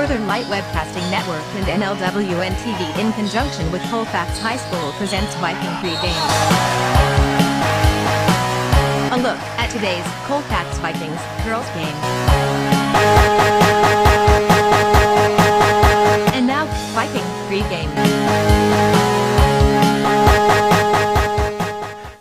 Northern Light Webcasting Network and NLWN-TV in conjunction with Colfax High School presents Viking pregame. A look at today's Colfax Vikings Girls game. And now, Viking pregame.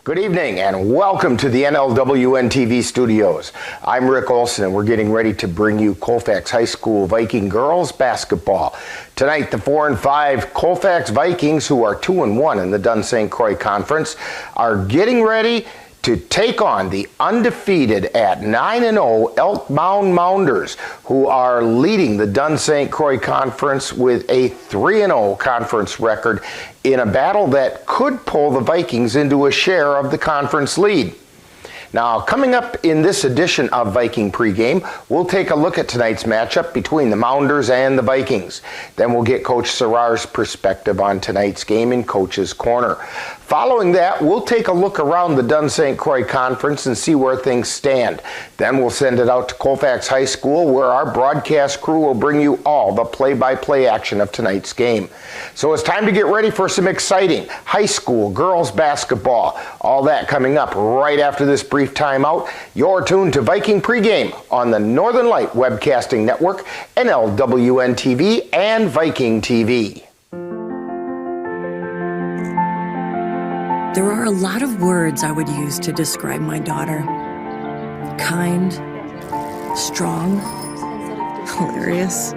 Good evening and welcome to the NLWN-TV studios. I'm Rick Olson and we're getting ready to bring you Colfax High School Viking Girls Basketball. Tonight, the 4-5 Colfax Vikings, who are 2-1 in the Dunn St. Croix Conference, are getting ready to take on the undefeated at 9-0 Elk Mound Mounders, who are leading the Dunn St. Croix Conference with a 3-0 conference record in a battle that could pull the Vikings into a share of the conference lead. Now, coming up in this edition of Viking Pregame, we'll take a look at tonight's matchup between the Mounders and the Vikings. Then we'll get Coach Sarar's perspective on tonight's game in Coach's Corner. Following that, we'll take a look around the Dunn St. Croix Conference and see where things stand. Then we'll send it out to Colfax High School, where our broadcast crew will bring you all the play-by-play action of tonight's game. So it's time to get ready for some exciting high school girls basketball. All that coming up right after this brief timeout. You're tuned to Viking Pregame on the Northern Light Webcasting Network, NLWN-TV, and Viking TV. There are a lot of words I would use to describe my daughter. Kind, strong, hilarious.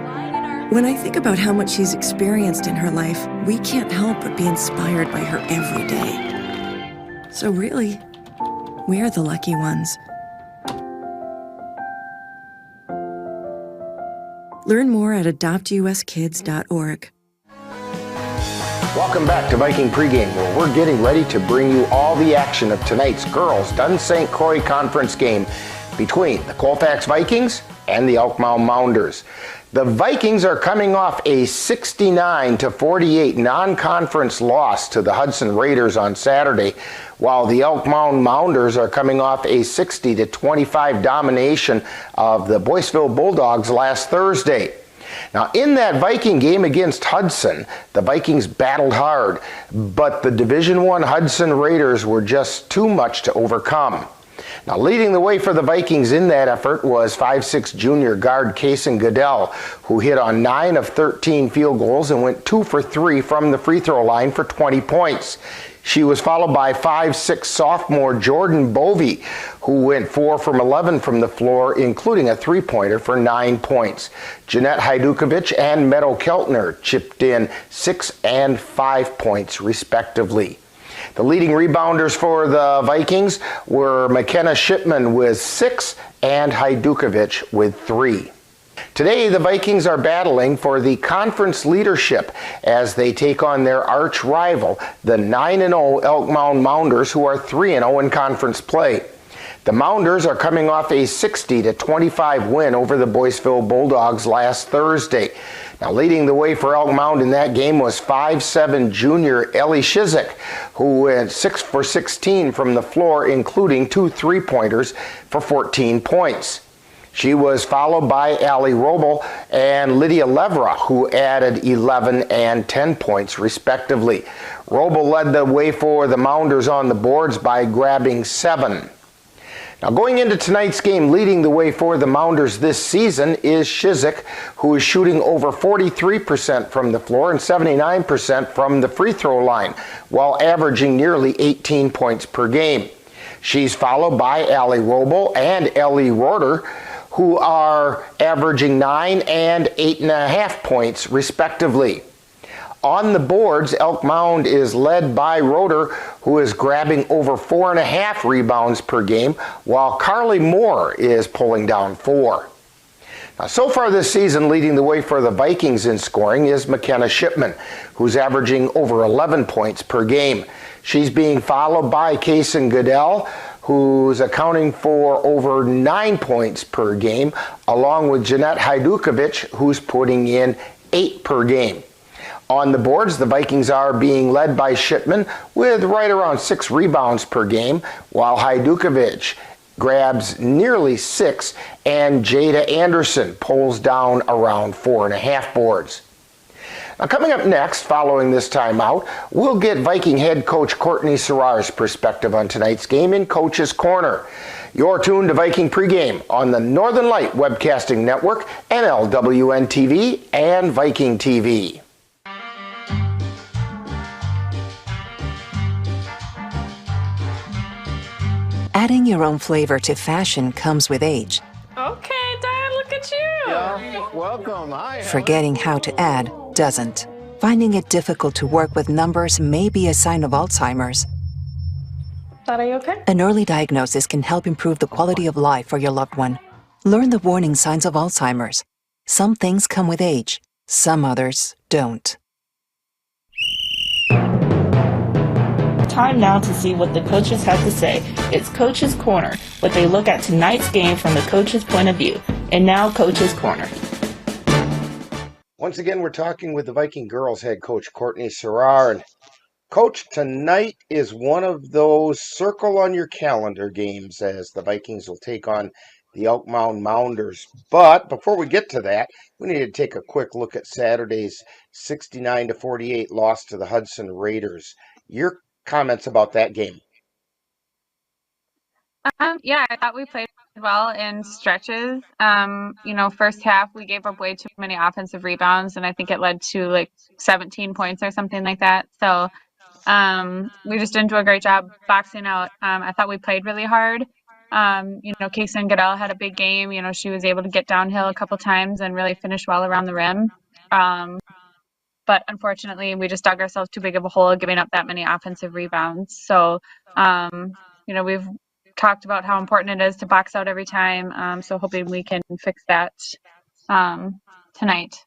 When I think about how much she's experienced in her life, we can't help but be inspired by her every day. So really, we're the lucky ones. Learn more at adoptuskids.org. Welcome back to Viking Pregame, where we're getting ready to bring you all the action of tonight's girls Dunn St. Croix Conference game between the Colfax Vikings and the Elk Mound Mounders. The Vikings are coming off a 69-48 non-conference loss to the Hudson Raiders on Saturday, while the Elk Mound Mounders are coming off a 60-25 domination of the Boyceville Bulldogs last Thursday. Now, in that Viking game against Hudson, the Vikings battled hard, but the Division I Hudson Raiders were just too much to overcome. Now, leading the way for the Vikings in that effort was 5'6" junior guard Kason Goodell, who hit on 9 of 13 field goals and went 2 for 3 from the free throw line for 20 points. She was followed by 5'6" sophomore Jordan Bovey, who went 4 from 11 from the floor, including a three-pointer for 9 points. Jeanette Hajdukovic and Meadow Keltner chipped in 6 and 5 points, respectively. The leading rebounders for the Vikings were McKenna Shipman with 6 and Hajdukovic with 3. Today, the Vikings are battling for the conference leadership as they take on their arch rival, the 9-0 Elk Mound Mounders, who are 3-0 in conference play. The Mounders are coming off a 60-25 win over the Boyceville Bulldogs last Thursday. Now, leading the way for Elk Mound in that game was 5'7" junior Ellie Shizik, who went 6 for 16 from the floor, including 2 three-pointers for 14 points. She was followed by Allie Robel and Lydia Levra, who added 11 and 10 points, respectively. Robel led the way for the Mounders on the boards by grabbing 7. Now, going into tonight's game, leading the way for the Mounders this season is Shizik, who is shooting over 43% from the floor and 79% from the free throw line, while averaging nearly 18 points per game. She's followed by Allie Robel and Ellie Roeder, who are averaging 9 and 8.5 points, respectively. On the boards, Elk Mound is led by Roeder, who is grabbing over 4.5 rebounds per game, while Carly Moore is pulling down 4. Now, so far this season, leading the way for the Vikings in scoring is McKenna Shipman, who's averaging over 11 points per game. She's being followed by Kason Goodell, who's accounting for over 9 points per game, along with Jeanette Hajdukovic, who's putting in 8 per game. On the boards, the Vikings are being led by Shipman with right around 6 rebounds per game, while Hajdukovic grabs nearly 6, and Jada Anderson pulls down around 4.5 boards. Now, coming up next, following this timeout, we'll get Viking head coach Courtney Serrar's perspective on tonight's game in Coach's Corner. You're tuned to Viking pregame on the Northern Light Webcasting Network, NLWN-TV, and Viking TV. Adding your own flavor to fashion comes with age. Okay, Dad, look at you. Yeah, welcome. Hi. Forgetting how to add doesn't. Finding it difficult to work with numbers may be a sign of Alzheimer's. Dad, are you okay? An early diagnosis can help improve the quality of life for your loved one. Learn the warning signs of Alzheimer's. Some things come with age, some others don't. Time now to see what the coaches have to say. It's Coach's Corner, what they look at tonight's game from the coach's point of view. And now, Coach's Corner. Once again, we're talking with the Viking girls head coach Courtney Serrar. And Coach, tonight is one of those circle on your calendar games as the Vikings will take on the Elk Mound Mounders. But before we get to that, we need to take a quick look at Saturday's 69-48 loss to the Hudson Raiders. Your comments about that game? Yeah, I thought we played well in stretches. First half we gave up way too many offensive rebounds, and I think it led to like 17 points or something like that. So we just didn't do a great job boxing out. I thought we played really hard. Kason Goodell had a big game. She was able to get downhill a couple times and really finish well around the rim. But unfortunately, we just dug ourselves too big of a hole, giving up that many offensive rebounds. So, we've talked about how important it is to box out every time. So hoping we can fix that tonight.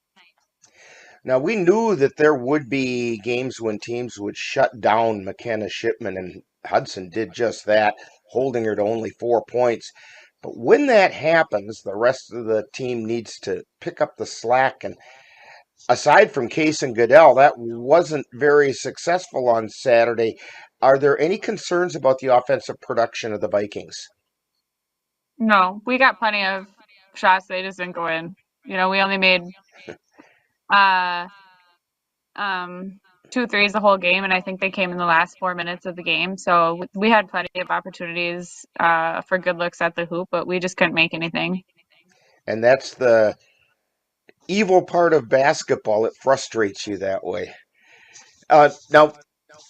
Now, we knew that there would be games when teams would shut down McKenna Shipman, and Hudson did just that, holding her to only 4 points. But when that happens, the rest of the team needs to pick up the slack. And aside from Case and Goodell, that wasn't very successful on Saturday. Are there any concerns about the offensive production of the Vikings? No, we got plenty of shots. They just didn't go in. We only made 2 threes the whole game, and I think they came in the last 4 minutes of the game. So we had plenty of opportunities for good looks at the hoop, but we just couldn't make anything. And that's the evil part of basketball. It frustrates you that way. Now,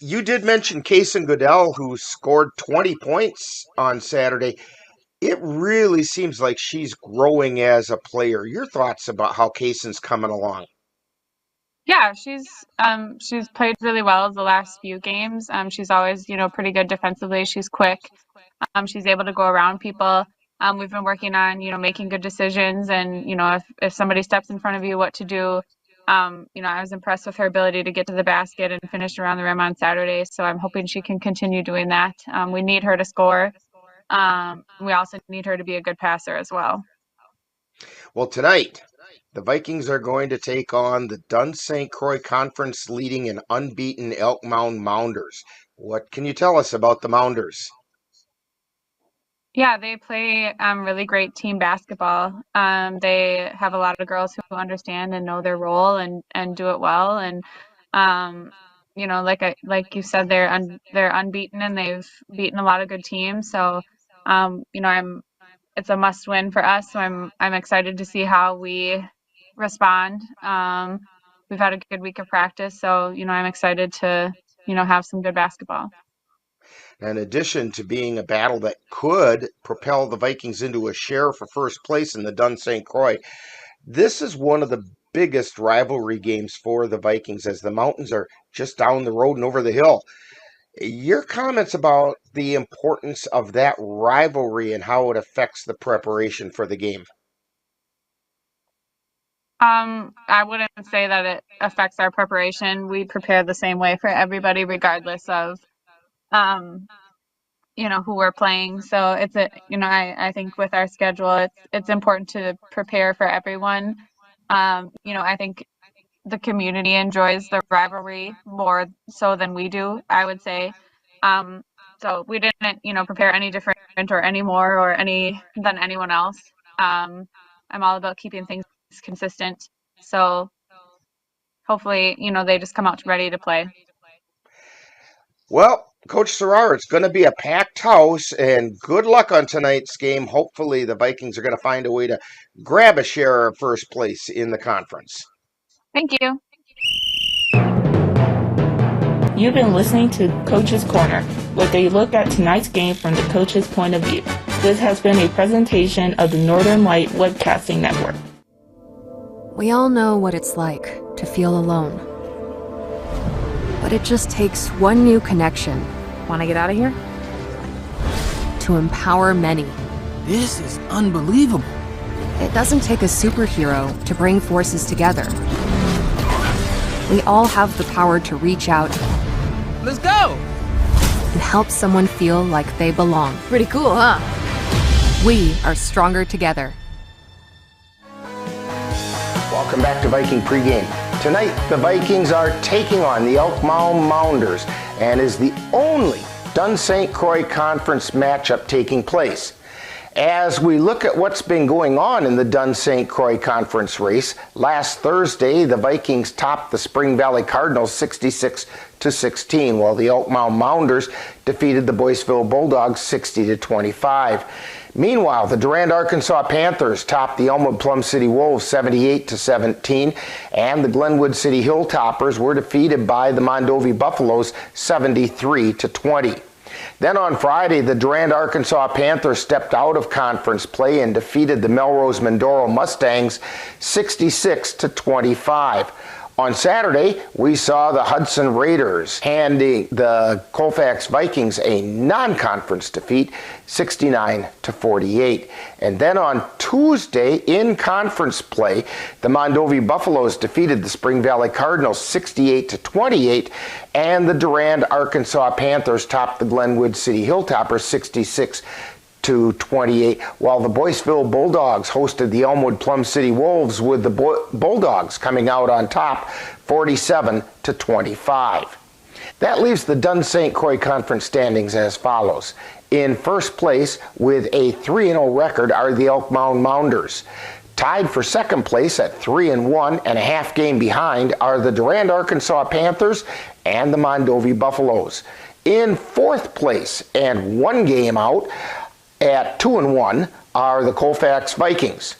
you did mention Kason Goodell, who scored 20 points on Saturday. It really seems like she's growing as a player. Your thoughts about how Kason's coming along? Yeah, she's played really well the last few games. She's always, pretty good defensively. She's quick. She's able to go around people. We've been working on, making good decisions, and, if somebody steps in front of you, what to do. I was impressed with her ability to get to the basket and finish around the rim on Saturday. So I'm hoping she can continue doing that. We need her to score. We also need her to be a good passer as well. Well, tonight, the Vikings are going to take on the Dunn St. Croix Conference leading and unbeaten Elk Mound Mounders. What can you tell us about the Mounders? Yeah, they play really great team basketball. They have a lot of girls who understand and know their role and do it well. And like you said, they're unbeaten and they've beaten a lot of good teams. So it's a must win for us. So I'm excited to see how we respond. We've had a good week of practice, so I'm excited to have some good basketball. In addition to being a battle that could propel the Vikings into a share for first place in the Dunn St. Croix, this is one of the biggest rivalry games for the Vikings, as the Mountains are just down the road and over the hill. Your comments about the importance of that rivalry and how it affects the preparation for the game? I wouldn't say that it affects our preparation. We prepare the same way for everybody, regardless of who we're playing. So it's I think with our schedule, it's important to prepare for everyone. I think the community enjoys the rivalry more so than we do, I would say. So we didn't, prepare any different or any more or any than anyone else. I'm all about keeping things consistent. So hopefully, they just come out ready to play. Well, Coach Serrar, it's going to be a packed house, and good luck on tonight's game. Hopefully, the Vikings are going to find a way to grab a share of first place in the conference. Thank you. You've been listening to Coach's Corner, with a look at tonight's game from the coach's point of view. This has been a presentation of the Northern Light Webcasting Network. We all know what it's like to feel alone. But it just takes one new connection. Want to get out of here? To empower many. This is unbelievable. It doesn't take a superhero to bring forces together. We all have the power to reach out. Let's go! And help someone feel like they belong. Pretty cool, huh? We are stronger together. Welcome back to Viking Pregame. Tonight, the Vikings are taking on the Elk Mound Mounders and is the only Dunn St. Croix Conference matchup taking place. As we look at what's been going on in the Dunn St. Croix Conference race, last Thursday, the Vikings topped the Spring Valley Cardinals 66-16, while the Elk Mound Mounders defeated the Boyceville Bulldogs 60-25. Meanwhile, the Durand, Arkansas Panthers topped the Elmwood Plum City Wolves 78-17, and the Glenwood City Hilltoppers were defeated by the Mondovi Buffaloes 73-20. Then on Friday, the Durand, Arkansas Panthers stepped out of conference play and defeated the Melrose Mindoro Mustangs 66-25. On Saturday, we saw the Hudson Raiders handing the Colfax Vikings a non-conference defeat, 69-48. And then on Tuesday, in conference play, the Mondovi Buffaloes defeated the Spring Valley Cardinals 68-28, and the Durand, Arkansas Panthers topped the Glenwood City Hilltoppers 66-28, while the Boyceville Bulldogs hosted the Elmwood Plum City Wolves, with the Bulldogs coming out on top 47-25. That leaves the Dunn St. Croix Conference standings as follows. In first place with a 3-0 record are the Elk Mound Mounders. Tied for second place at 3-1 and a half game behind are the Durand, Arkansas Panthers and the Mondovi Buffaloes. In fourth place and one game out at 2-1 are the Colfax Vikings.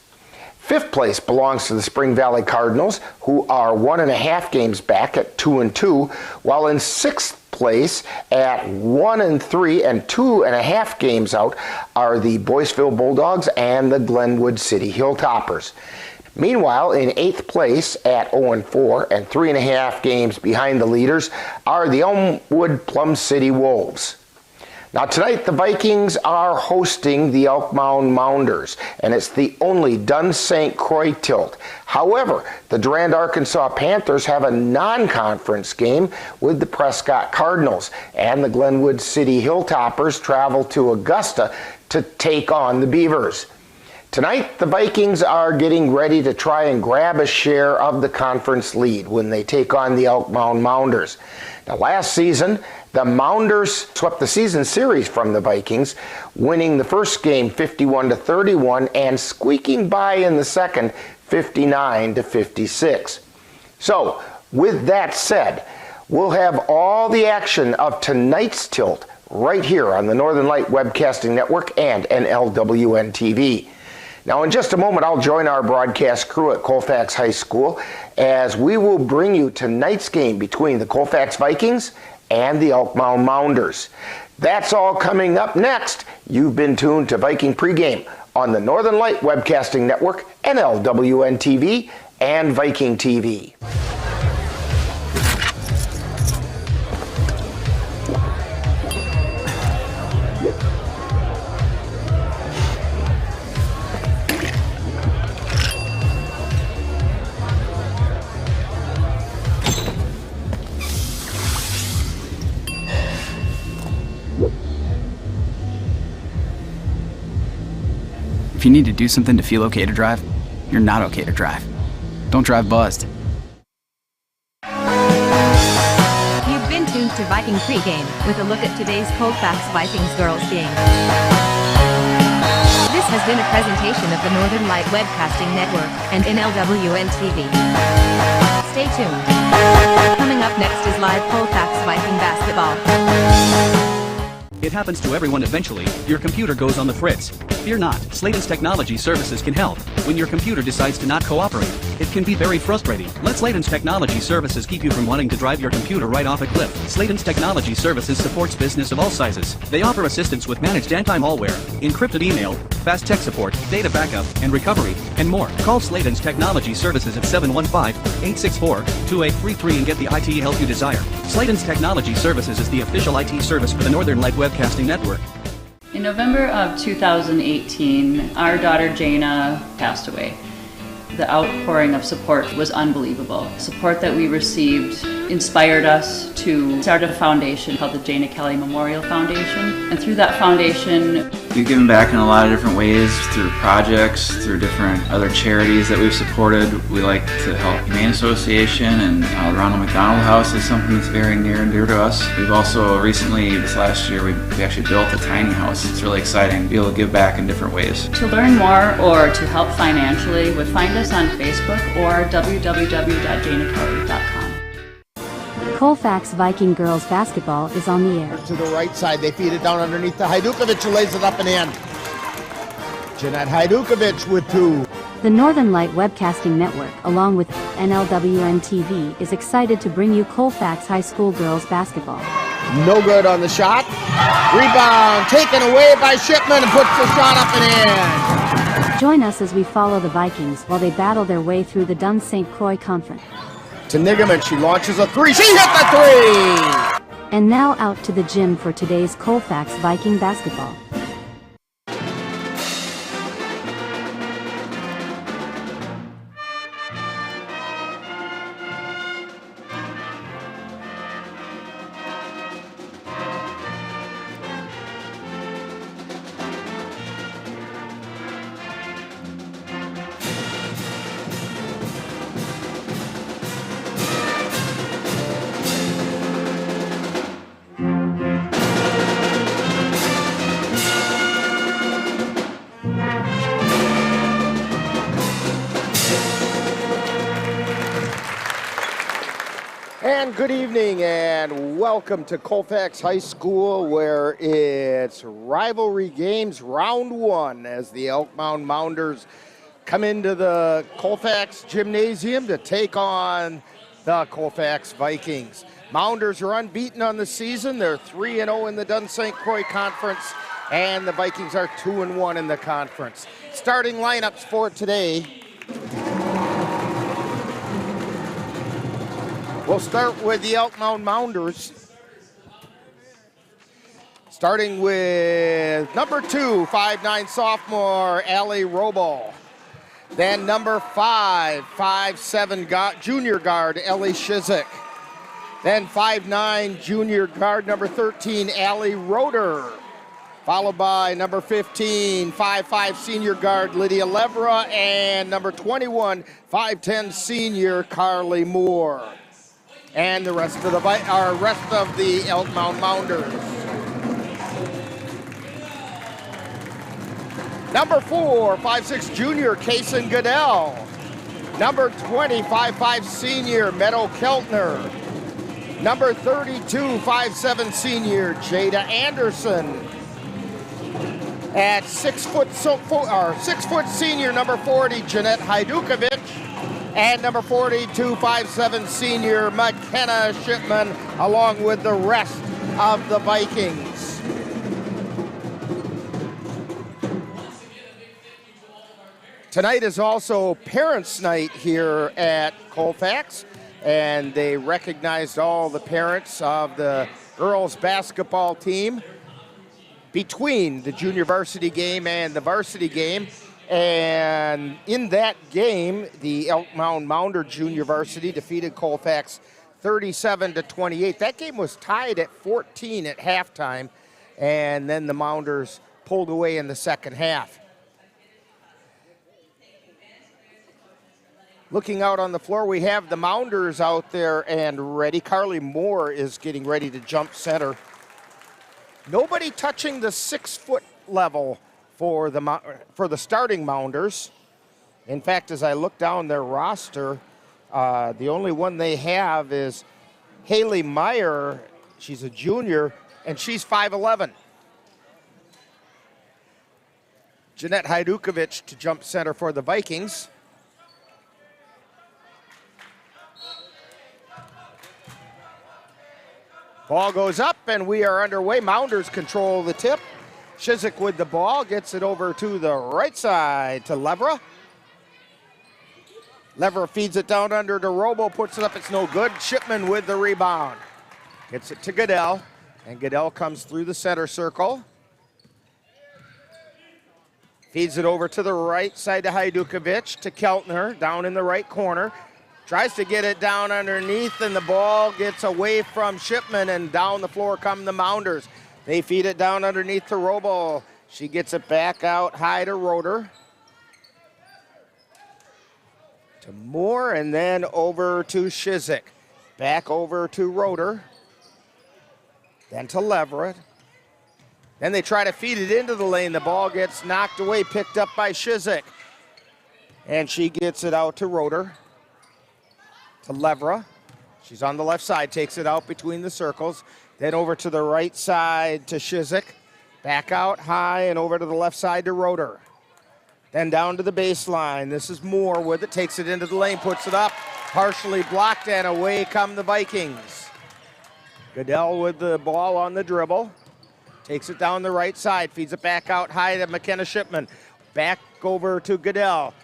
Fifth place belongs to the Spring Valley Cardinals, who are 1.5 games back at 2-2, while in sixth place at 1-3 and 2.5 games out are the Boyceville Bulldogs and the Glenwood City Hilltoppers. Meanwhile, in eighth place at 0-4 and 3.5 games behind the leaders are the Elmwood Plum City Wolves. Now tonight, the Vikings are hosting the Elk Mound Mounders, and it's the only Dunn St. Croix tilt. However, the Durand, Arkansas Panthers have a non-conference game with the Prescott Cardinals, and the Glenwood City Hilltoppers travel to Augusta to take on the Beavers. Tonight, the Vikings are getting ready to try and grab a share of the conference lead when they take on the Elk Mound Mounders. Now, last season, the Mounders swept the season series from the Vikings, winning the first game 51-31 and squeaking by in the second 59-56. So, with that said, we'll have all the action of tonight's tilt right here on the Northern Light Webcasting Network and NLWN-TV. Now, in just a moment, I'll join our broadcast crew at Colfax High School as we will bring you tonight's game between the Colfax Vikings and the Elk Mound Mounders. That's all coming up next. You've been tuned to Viking Pregame on the Northern Light Webcasting Network, NLWN-TV, and Viking TV. If you need to do something to feel okay to drive, you're not okay to drive. Don't drive buzzed. You've been tuned to Viking Pregame with a look at today's Colfax Vikings girls game. This has been a presentation of the Northern Light Webcasting Network and NLWN-TV. Stay tuned. Coming up next is live Colfax Viking Basketball. It happens to everyone eventually. Your computer goes on the fritz. Fear not, Sladen's Technology Services can help. When your computer decides to not cooperate, it can be very frustrating. Let Sladen's Technology Services keep you from wanting to drive your computer right off a cliff. Sladen's Technology Services supports business of all sizes. They offer assistance with managed anti-malware, encrypted email, fast tech support, data backup, and recovery, and more. Call Sladen's Technology Services at 715-864-2833 and get the IT help you desire. Sladen's Technology Services is the official IT service for the Northern Light Webcasting Network. In November of 2018, our daughter Jana passed away. The outpouring of support was unbelievable. Support that we received inspired us to start a foundation called the Jana Kelly Memorial Foundation. And through that foundation, we've given back in a lot of different ways, through projects, through different other charities that we've supported. We like to help Humane Association, and the Ronald McDonald House is something that's very near and dear to us. We've also recently, this last year, we actually built a tiny house. It's really exciting to be able to give back in different ways. To learn more or to help financially, would find us on Facebook or www.janakelly.com. Colfax Viking Girls Basketball is on the air. To the right side, they feed it down underneath to Hajdukovic, who lays it up and in. Jeanette Hajdukovic with two. The Northern Light Webcasting Network, along with NLWN-TV, is excited to bring you Colfax High School Girls Basketball. No good on the shot. Rebound taken away by Shipman and puts the shot up and in. Join us as we follow the Vikings while they battle their way through the Dun St. Croix Conference. To Nigaman, she launches a three. She hit the three! And now out to the gym for today's Colfax Viking Basketball. And good evening and welcome to Colfax High School, where it's rivalry games round one as the Elk Mound Mounders come into the Colfax Gymnasium to take on the Colfax Vikings. Mounders are unbeaten on the season. They're 3-0 in the Dun St. Croix Conference, and the Vikings are 2-1 in the conference. Starting lineups for today. We'll start with the Elk Mound Mounders. Starting with number 2, 5'9" sophomore Allie Robel. Then number 5, 5'7" junior guard Ellie Shizik. Then 5'9" junior guard number 13 Allie Roeder. Followed by number 15, 5'5" senior guard Lydia Levra, and number 21, 5'10" senior Carly Moore. And the rest of the Elk Mound Mounders. Number 4, 5'6" junior Kason Goodell. Number 20, 5'5" senior Meadow Keltner. Number 32, 5'7" senior Jada Anderson. At 6 foot senior number 40 Jeanette Hajdukovic. And number 42, 5'7" senior McKenna Shipman, along with the rest of the Vikings. Tonight is also Parents' Night here at Colfax, and they recognized all the parents of the girls basketball team between the junior varsity game and the varsity game. And in that game, the Elk Mound Mounder junior varsity defeated Colfax 37-28. That game was tied at 14 at halftime, and then the Mounders pulled away in the second half. Looking out on the floor, we have the Mounders out there and ready. Carly Moore is getting ready to jump center. Nobody touching the 6 foot level for the starting Mounders. In fact, as I look down their roster, the only one they have is Haley Meyer. She's a junior, and she's 5'11". Jeanette Hajdukovic to jump center for the Vikings. Ball goes up, and we are underway. Mounders control the tip. Shizik with the ball, gets it over to the right side to Levra. Levra feeds it down under to Robo, puts it up, it's no good. Shipman with the rebound. Gets it to Goodell, and Goodell comes through the center circle. Feeds it over to the right side to Hajdukovic, to Keltner, down in the right corner. Tries to get it down underneath, and the ball gets away from Shipman, and down the floor come the Mounders. They feed it down underneath to Robo. She gets it back out high to Roeder. To Moore, and then over to Shizik. Back over to Roeder. Then to Leverett. Then they try to feed it into the lane. The ball gets knocked away, picked up by Shizik. And she gets it out to Roeder. To Levra. She's on the left side, takes it out between the circles. Then over to the right side to Shizik. Back out high and over to the left side to Roeder. Then down to the baseline. This is Moore with it, takes it into the lane, puts it up. Partially blocked, and away come the Vikings. Goodell with the ball on the dribble. Takes it down the right side, feeds it back out high to McKenna Shipman. Back over to Goodell.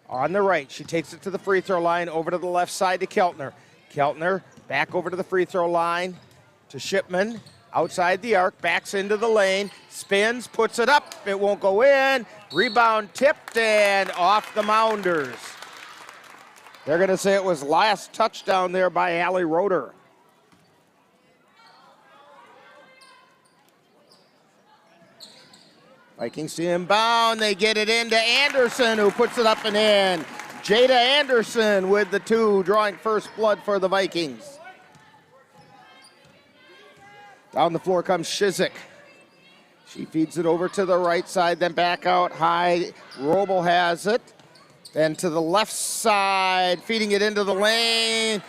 On the right, she takes it to the free throw line, over to the left side to Keltner. Keltner back over to the free throw line to Shipman. Outside the arc, backs into the lane, spins, puts it up. It won't go in. Rebound tipped and off the Mounders. They're going to say it was last touchdown there by Allie Roeder. Vikings to inbound. They get it into Anderson, who puts it up and in. Jada Anderson with the two, drawing first blood for the Vikings. Down the floor comes Shizik. She feeds it over to the right side, then back out high. Roble has it. Then to the left side, feeding it into the lane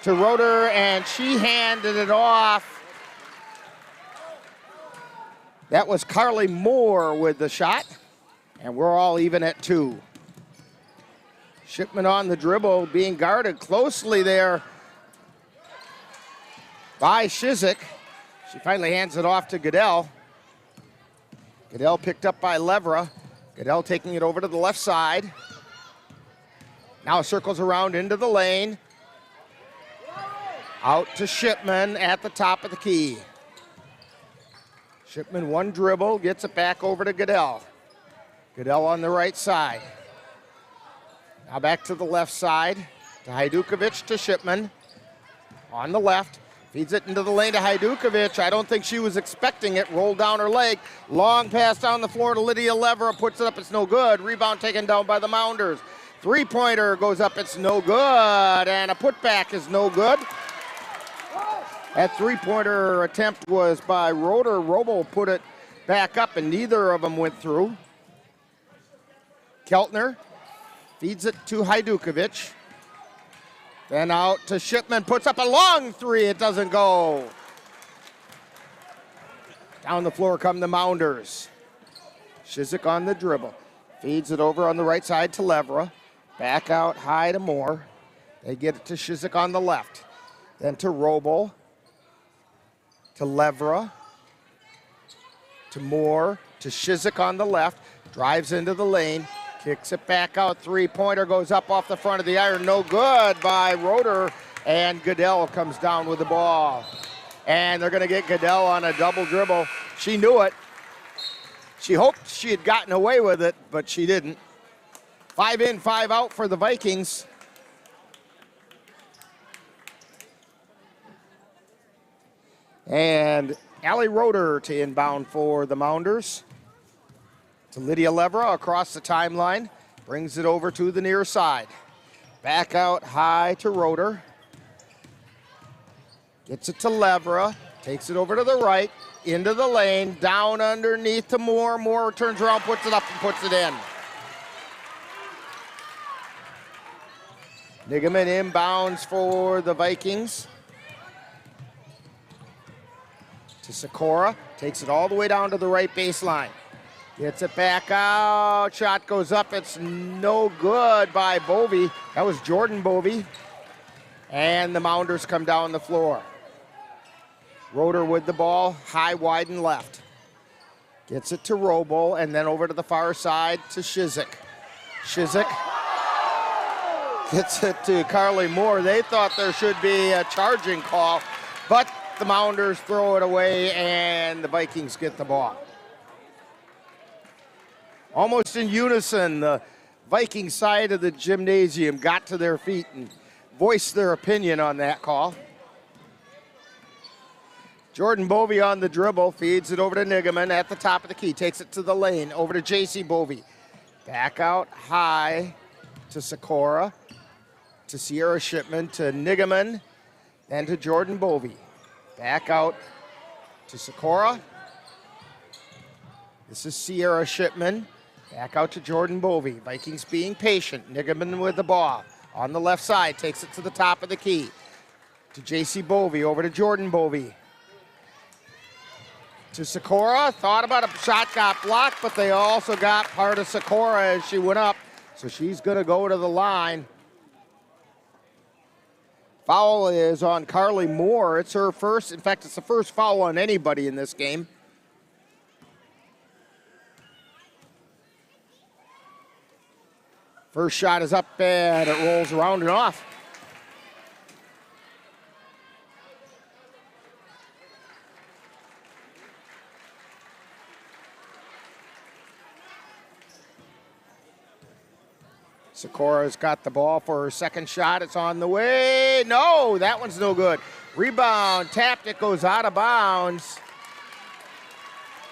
to Roeder, and she handed it off. That was Carly Moore with the shot, and we're all even at 2. Shipman on the dribble, being guarded closely there by Shizik. She finally hands it off to Goodell. Goodell picked up by Levra. Goodell taking it over to the left side. Now circles around into the lane. Out to Shipman at the top of the key. Shipman one dribble, gets it back over to Goodell. Goodell on the right side. Now back to the left side to Hajdukovic to Shipman. On the left, feeds it into the lane to Hajdukovic. I don't think she was expecting it. Rolled down her leg. Long pass down the floor to Lydia Levera. Puts it up, it's no good. Rebound taken down by the Mounders. Three-pointer goes up, it's no good. And a putback is no good. That three-pointer attempt was by Roeder. Robo put it back up, and neither of them went through. Keltner feeds it to Hajdukovic. Then out to Shipman, puts up a long three, it doesn't go. Down the floor come the Mounders. Shizik on the dribble. Feeds it over on the right side to Levera. Back out high to Moore. They get it to Shizik on the left. Then to Robo. To Levera. To Moore. To Shizik on the left. Drives into the lane. Kicks it back out. Three-pointer goes up off the front of the iron. No good by Roeder. And Goodell comes down with the ball. And they're going to get Goodell on a double dribble. She knew it. She hoped she had gotten away with it, but she didn't. 5 in, 5 out for the Vikings. And Allie Roeder to inbound for the Mounders. To Lydia Levera across the timeline. Brings it over to the near side. Back out high to Roeder. Gets it to Levera. Takes it over to the right, into the lane, down underneath to Moore. Moore turns around, puts it up, and puts it in. Nigaman inbounds for the Vikings. To Sikora, takes it all the way down to the right baseline. Gets it back out, shot goes up, it's no good by Bovey. That was Jordan Bovey. And the Mounders come down the floor. Roeder with the ball, high, wide, and left. Gets it to Robo, and then over to the far side to Shizik. Shizik gets it to Carly Moore. They thought there should be a charging call, but the Mounders throw it away, and the Vikings get the ball. Almost in unison, the Viking side of the gymnasium got to their feet and voiced their opinion on that call. Jordan Bovey on the dribble, feeds it over to Nigaman at the top of the key, takes it to the lane, over to J.C. Bovey. Back out high to Sikora, to Sierra Shipman, to Nigaman, then to Jordan Bovey. Back out to Sikora. This is Sierra Shipman. Back out to Jordan Bovey. Vikings being patient. Nigaman with the ball. On the left side, takes it to the top of the key. To J.C. Bovey, over to Jordan Bovey. To Sikora, thought about a shot, got blocked, but they also got part of Sikora as she went up. So she's gonna go to the line. Foul is on Carly Moore. It's her first, in fact, it's the first foul on anybody in this game. First shot is up and it rolls around and off. Sikora's got the ball for her second shot. It's on the way. No, that one's no good. Rebound, tapped, it goes out of bounds.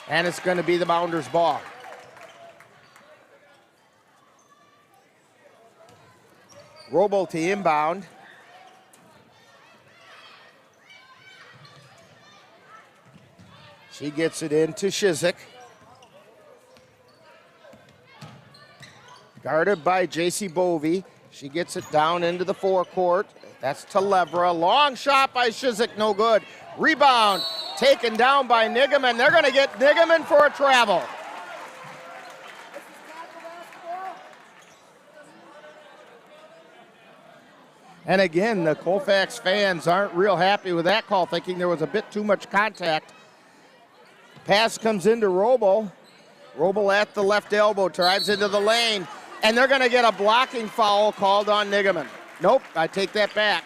And it's going to be the Mounders' ball. Robo to inbound. She gets it into Shizik. Guarded by J.C. Bovey. She gets it down into the forecourt. That's to Levra. Long shot by Shizik, no good. Rebound taken down by Nigaman. They're going to get Nigaman for a travel. And again, the Colfax fans aren't real happy with that call, thinking there was a bit too much contact. Pass comes into Robo. Robo at the left elbow, drives into the lane. And they're going to get a blocking foul called on Nigaman. Nope, I take that back.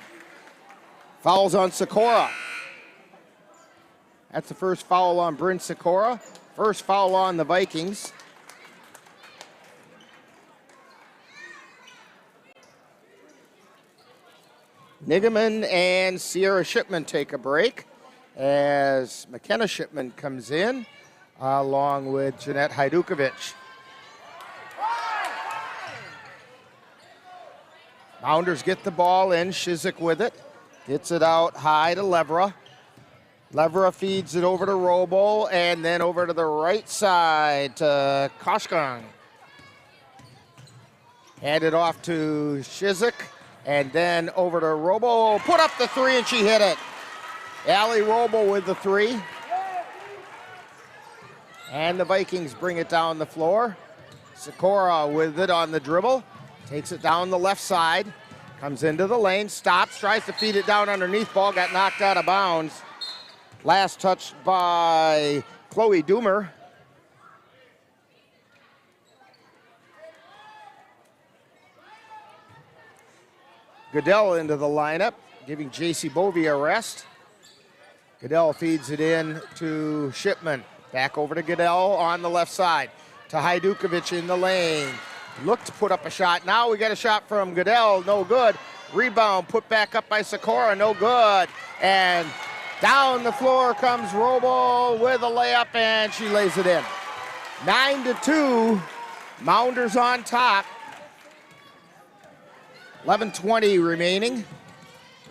Foul's on Sikora. That's the first foul on Bryn Sikora. First foul on the Vikings. Nigaman and Sierra Shipman take a break as McKenna Shipman comes in along with Jeanette Hajdukovic. Mounders get the ball in, Shizik with it. Gets it out high to Levra. Levra feeds it over to Robo and then over to the right side to Koshkang. Hand it off to Shizik and then over to Robo. Put up the three and she hit it. Allie Robo with the three. And the Vikings bring it down the floor. Sikora with it on the dribble. Takes it down the left side. Comes into the lane. Stops. Tries to feed it down underneath. Ball got knocked out of bounds. Last touch by Chloe Doomer. Goodell into the lineup, giving J.C. Bovey a rest. Goodell feeds it in to Shipman. Back over to Goodell on the left side. To Hajdukovic in the lane. Looked to put up a shot. Now we got a shot from Goodell. No good. Rebound put back up by Sikora. No good. And down the floor comes Robo with a layup, and she lays it in. 9-2. Mounders on top. 11:20 remaining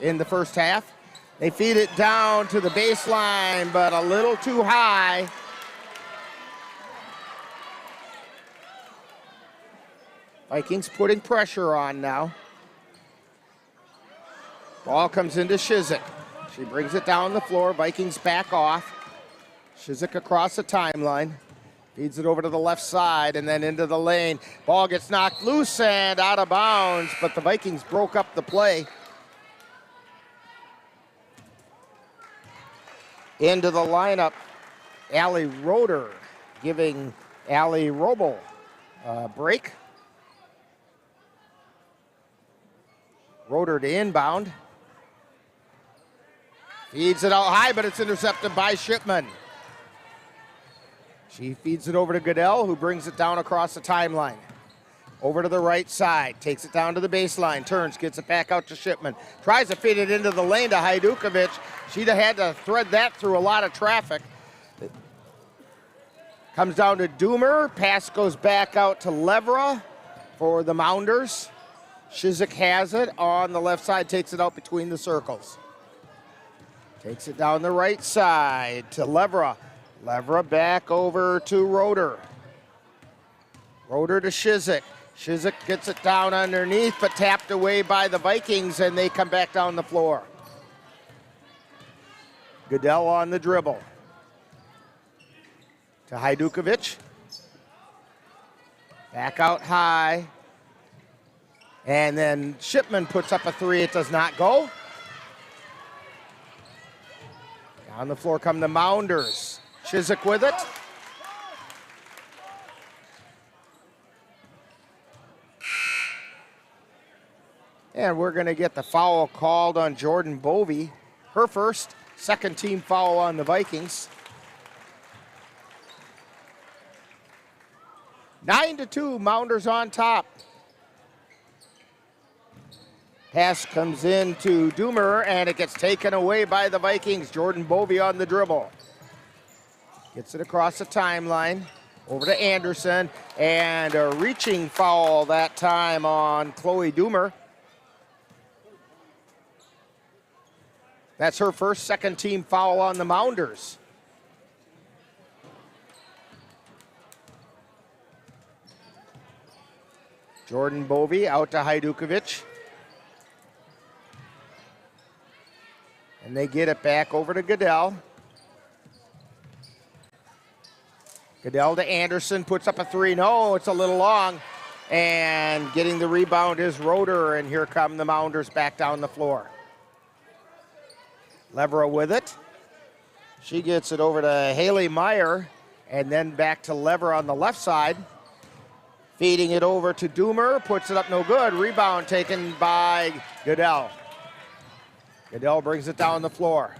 in the first half. They feed it down to the baseline, but a little too high. Vikings putting pressure on now. Ball comes into Shizik. She brings it down the floor. Vikings back off. Shizik across the timeline. Feeds it over to the left side and then into the lane. Ball gets knocked loose and out of bounds, but the Vikings broke up the play. Into the lineup, Allie Roeder, giving Allie Robel a break. Roeder to inbound. Feeds it out high, but it's intercepted by Shipman. She feeds it over to Goodell, who brings it down across the timeline. Over to the right side, takes it down to the baseline, turns, gets it back out to Shipman. Tries to feed it into the lane to Hajdukovic. She'd have had to thread that through a lot of traffic. Comes down to Doomer. Pass goes back out to Levra for the Mounders. Shizik has it on the left side, takes it out between the circles. Takes it down the right side to Levra. Levra back over to Roeder. Roeder to Shizik. Shizik gets it down underneath, but tapped away by the Vikings, and they come back down the floor. Goodell on the dribble. To Hajdukovic. Back out high. And then Shipman puts up a three. It does not go. Down the floor come the Mounders. Shizik with it. And we're going to get the foul called on Jordan Bovey. Her first, second team foul on the Vikings. 9-2, Mounders on top. Pass comes in to Doomer, and it gets taken away by the Vikings. Jordan Bovey on the dribble. Gets it across the timeline. Over to Anderson, and a reaching foul that time on Chloe Doomer. That's her first second team foul on the Mounders. Jordan Bovey out to Hajdukovic. And they get it back over to Goodell. Goodell to Anderson, puts up a three. No, it's a little long. And getting the rebound is Roeder, and here come the Mounders back down the floor. Levra with it. She gets it over to Haley Meyer, and then back to Levra on the left side. Feeding it over to Doomer, puts it up no good. Rebound taken by Goodell. Goodell brings it down the floor.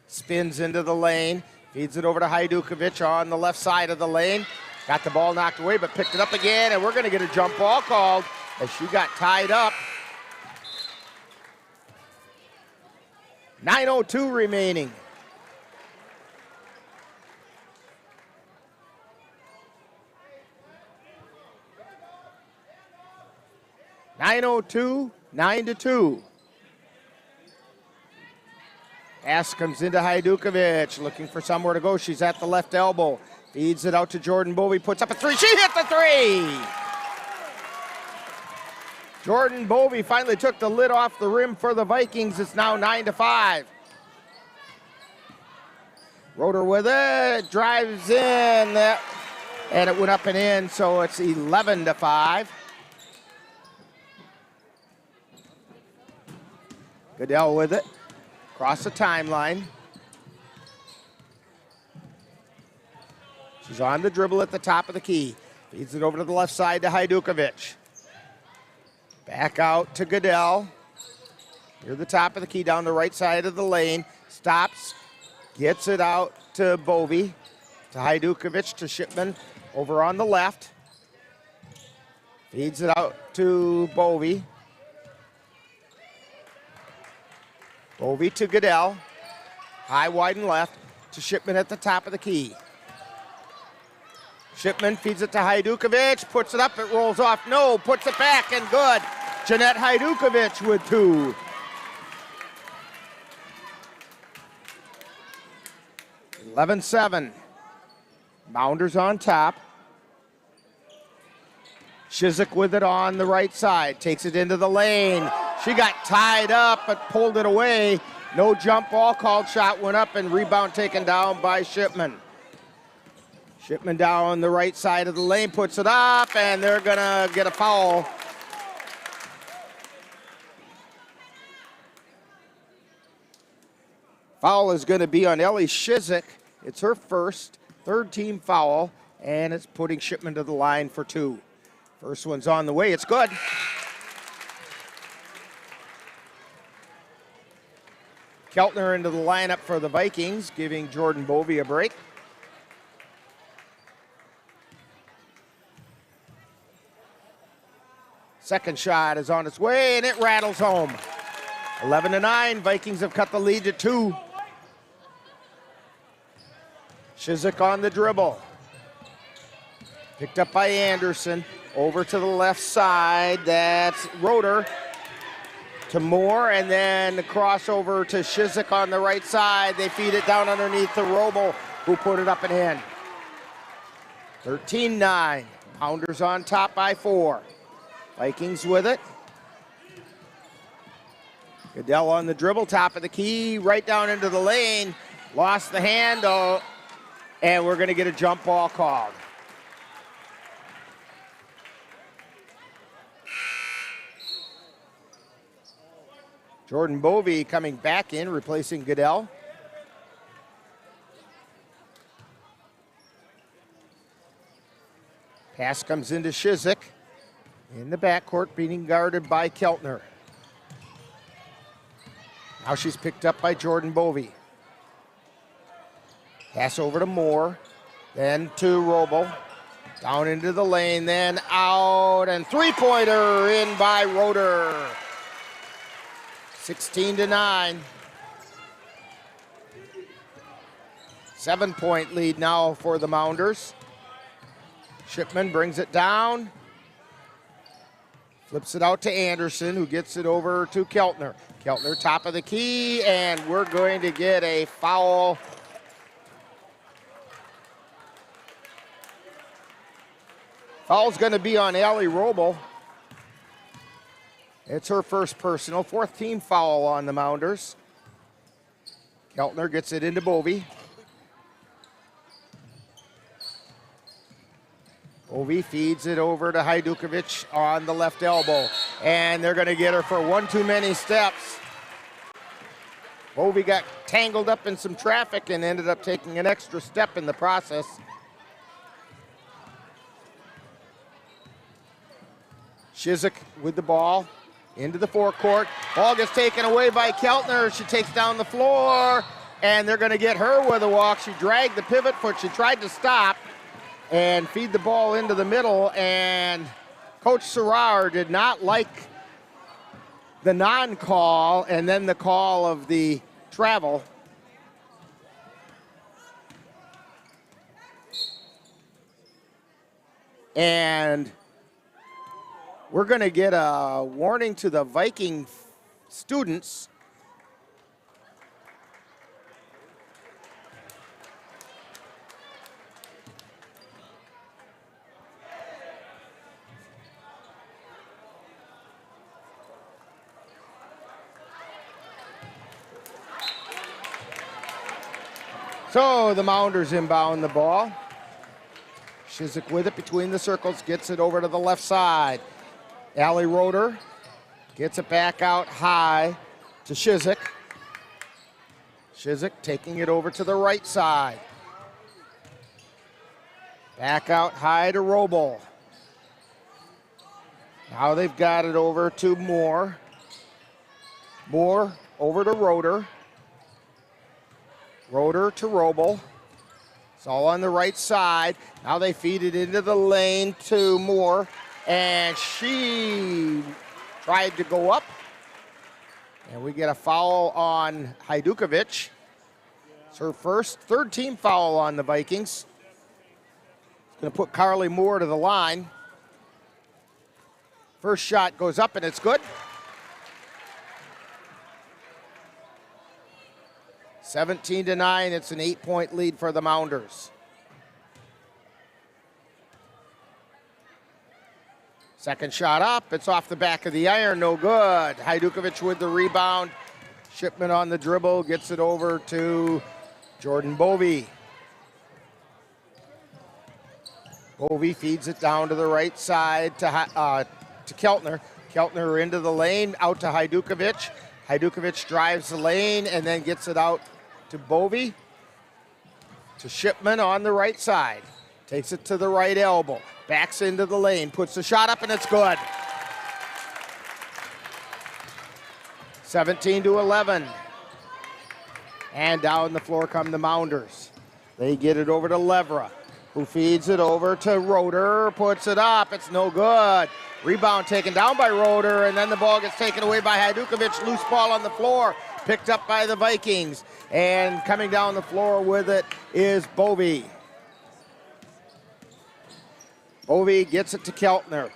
Spins into the lane. Feeds it over to Hajdukovic on the left side of the lane. Got the ball knocked away, but picked it up again, and we're going to get a jump ball called as she got tied up. 9:02 remaining. (9:02), 9-2. Pass comes into Hajdukovic, looking for somewhere to go. She's at the left elbow. Feeds it out to Jordan Bovey, puts up a three. She hit the three! Jordan Bovey finally took the lid off the rim for the Vikings. It's now 9-5. Roeder with it, drives in, and it went up and in, so it's 11-5. Goodell with it, across the timeline. She's on the dribble at the top of the key. Feeds it over to the left side to Hajdukovic. Back out to Goodell. Near the top of the key, down the right side of the lane. Stops, gets it out to Bovey. To Hajdukovic, to Shipman, over on the left. Feeds it out to Bovey. Bovey to Goodell. High, wide, and left to Shipman at the top of the key. Shipman feeds it to Hajdukovic, puts it up, it rolls off. No, puts it back, and good. Jeanette Hajdukovic with two. 11-7. Mounders on top. Shizik with it on the right side. Takes it into the lane. She got tied up but pulled it away. No jump ball called. Shot went up and rebound taken down by Shipman. Shipman down the right side of the lane, puts it up, and they're going to get a foul. Foul is going to be on Ellie Shizik. It's her first, third team foul, and it's putting Shipman to the line for 2. First one's on the way. It's good. Keltner into the lineup for the Vikings, giving Jordan Bovey a break. Second shot is on its way, and it rattles home. 11-9, Vikings have cut the lead to 2. Shizik on the dribble. Picked up by Anderson. Over to the left side, that's Roeder. To Moore, and then the crossover to Shizik on the right side. They feed it down underneath to Roble, who put it up and in. 13-9, Mounders on top by 4. Vikings with it. Goodell on the dribble, top of the key, right down into the lane. Lost the handle, and we're going to get a jump ball called. Jordan Bovey coming back in, replacing Goodell. Pass comes into Shizik. In the backcourt, being guarded by Keltner. Now she's picked up by Jordan Bovey. Pass over to Moore, then to Roble. Down into the lane, then out, and three-pointer in by Roeder. 16-9. 7-point lead now for the Mounders. Shipman brings it down. Flips it out to Anderson, who gets it over to Keltner. Keltner top of the key, and we're going to get a foul. Foul's going to be on Allie Roble. It's her first personal, fourth team foul on the Mounders. Keltner gets it into Bovey. Bovey feeds it over to Hajdukovic on the left elbow. And they're going to get her for one too many steps. Bovey got tangled up in some traffic and ended up taking an extra step in the process. Shizik with the ball into the forecourt. Ball gets taken away by Keltner. She takes down the floor, and they're going to get her with a walk. She dragged the pivot foot. She tried to stop and feed the ball into the middle, and Coach Serrar did not like the non-call and then the call of the travel. And we're going to get a warning to the Viking students. So the Mounders inbound the ball. Shizik with it between the circles, gets it over to the left side. Allie Roeder gets it back out high to Shizik. Shizik taking it over to the right side. Back out high to Roble. Now they've got it over to Moore. Moore over to Roeder. Roeder to Roble. It's all on the right side. Now they feed it into the lane to Moore. And she tried to go up. And we get a foul on Hajdukovic. It's her first, third team foul on the Vikings. It's going to put Carly Moore to the line. First shot goes up and it's good. 17-9, it's an 8-point lead for the Mounders. Second shot up, it's off the back of the iron, no good. Hajdukovic with the rebound. Shipman on the dribble, gets it over to Jordan Bovey. Bovey feeds it down to the right side to Keltner. Keltner into the lane, out to Hajdukovic. Hajdukovic drives the lane and then gets it out to Bovey. To Shipman on the right side. Takes it to the right elbow. Backs into the lane, puts the shot up, and it's good. 17-11. And down the floor come the Mounders. They get it over to Levra, who feeds it over to Roeder, puts it up, it's no good. Rebound taken down by Roeder, and then the ball gets taken away by Hajdukovic. Loose ball on the floor, picked up by the Vikings. And coming down the floor with it is Bovey. Bovey gets it to Keltner,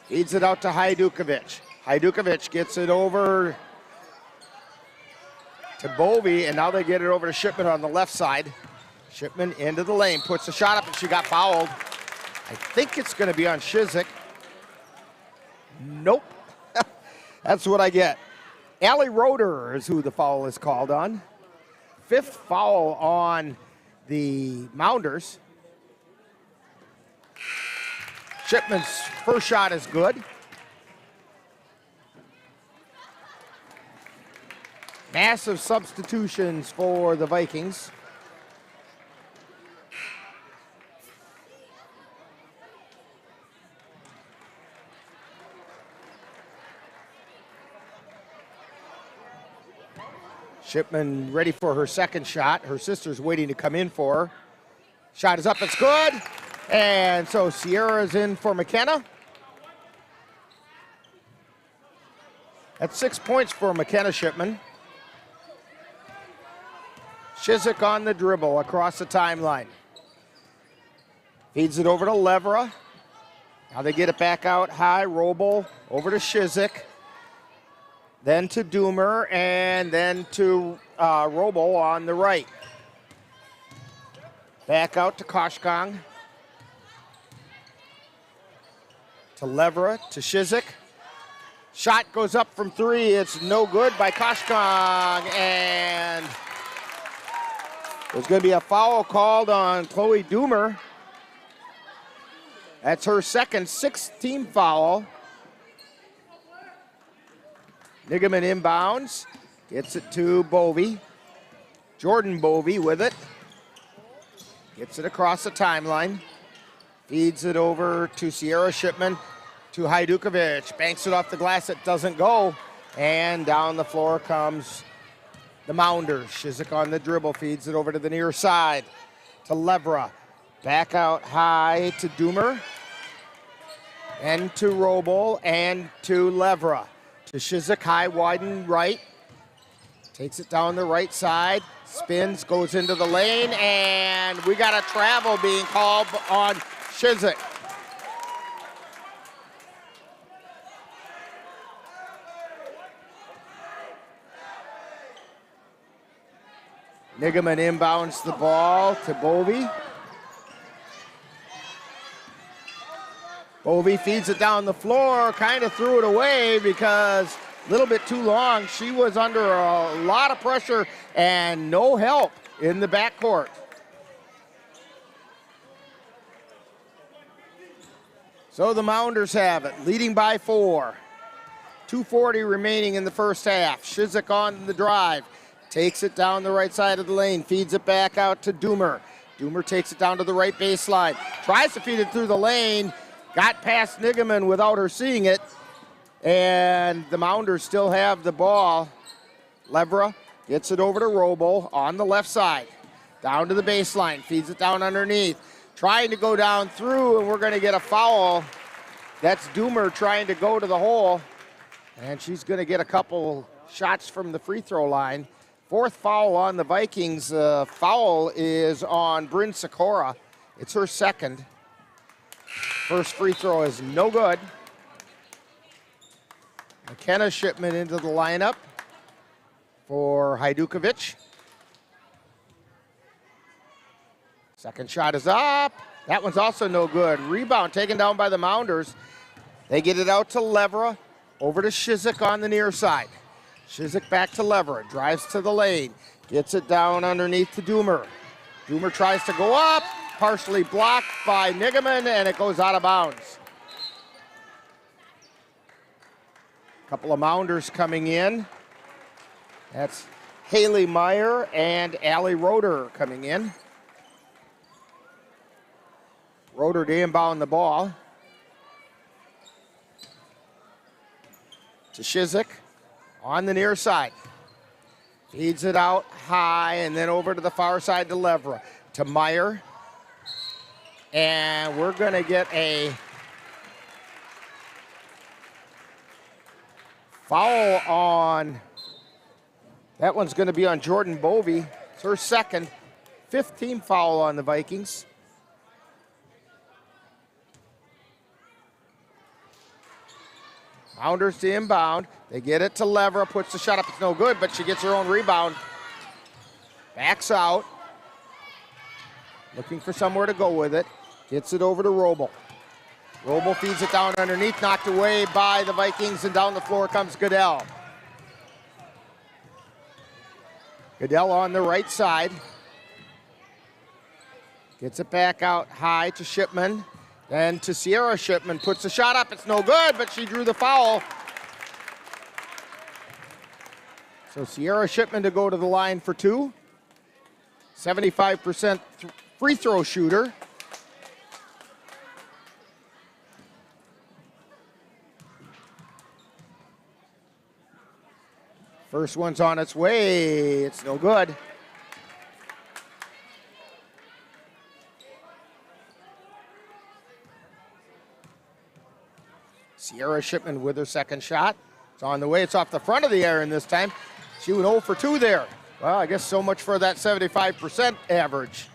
feeds it out to Hajdukovic. Hajdukovic gets it over to Bovey, and now they get it over to Shipman on the left side. Shipman into the lane, puts the shot up, and she got fouled. I think it's going to be on Shizik. Nope. That's what I get. Allie Roeder is who the foul is called on. 5th foul on the Mounders. Shipman's first shot is good. Massive substitutions for the Vikings. Shipman ready for her second shot. Her sister's waiting to come in for her. Shot is up, it's good. And so Sierra's in for McKenna. That's 6 points for McKenna Shipman. Shizik on the dribble across the timeline. Feeds it over to Levra. Now they get it back out high. Roble over to Shizik. Then to Doomer, and then to Roble on the right. Back out to Koshkong. To Levra, to Shizik. Shot goes up from 3. It's no good by Koshkong, and there's going to be a foul called on Chloe Doomer. That's her second 6th team foul. Nigaman inbounds, gets it to Bovey. Jordan Bovey with it. Gets it across the timeline. Feeds it over to Sierra Shipman, to Hajdukovic. Banks it off the glass, it doesn't go. And down the floor comes the Mounders. Shizik on the dribble, feeds it over to the near side. To Levra. Back out high to Doomer. And to Roble, and to Levra. To Shizik, high, widen right. Takes it down the right side. Spins, goes into the lane, and we got a travel being called on Shizik. Nigaman inbounds the ball to Bovey. Bovey feeds it down the floor, kind of threw it away because a little bit too long. She was under a lot of pressure and no help in the backcourt. So the Mounders have it, leading by 4. 2:40 remaining in the first half. Shizik on the drive. Takes it down the right side of the lane. Feeds it back out to Doomer. Doomer takes it down to the right baseline. Tries to feed it through the lane. Got past Nigaman without her seeing it. And the Mounders still have the ball. Levra gets it over to Roble on the left side. Down to the baseline. Feeds it down underneath. Trying to go down through, and we're going to get a foul. That's Doomer trying to go to the hole. And she's going to get a couple shots from the free throw line. 4th foul on the Vikings. Foul is on Bryn Sikora. It's her 2nd. First free throw is no good. McKenna Shipman into the lineup for Hajdukovic. Second shot is up. That one's also no good. Rebound taken down by the Mounders. They get it out to Levera. Over to Shizik on the near side. Shizik back to Levera. Drives to the lane. Gets it down underneath to Doomer. Doomer tries to go up. Partially blocked by Nigaman, and it goes out of bounds. Couple of Mounders coming in. That's Haley Meyer and Allie Roeder coming in. Roeder to inbound the ball. To Shizik on the near side. Feeds it out high and then over to the far side to Levera. To Meyer. And we're going to get a foul on, that one's going to be on Jordan Bovey. It's her second. 5th team foul on the Vikings. Mounders to inbound. They get it to Levera, puts the shot up. It's no good, but she gets her own rebound. Backs out. Looking for somewhere to go with it. Gets it over to Roble. Roble feeds it down underneath, knocked away by the Vikings, and down the floor comes Goodell. Goodell on the right side. Gets it back out high to Shipman. Then to Sierra. Shipman puts the shot up. It's no good, but she drew the foul. So Sierra Shipman to go to the line for 2. 75% free throw shooter. First one's on its way. It's no good. Sierra Shipman with her second shot. It's on the way. It's off the front of the iron this time. She went 0 for 2 there. Well, I guess so much for that 75% average.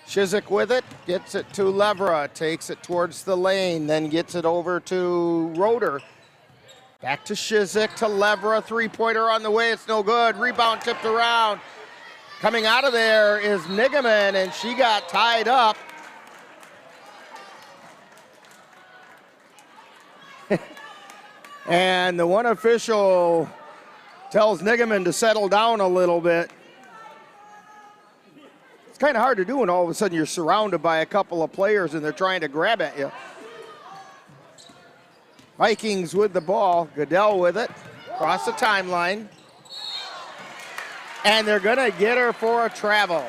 Shizik with it. Gets it to Levera. Takes it towards the lane. Then gets it over to Roeder. Back to Shizik to Levera. 3-pointer on the way. It's no good. Rebound tipped around. Coming out of there is Nigaman, and she got tied up. And the one official tells Nigaman to settle down a little bit. It's kind of hard to do when all of a sudden you're surrounded by a couple of players and they're trying to grab at you. Vikings with the ball. Goodell with it. Across the timeline. And they're going to get her for a travel.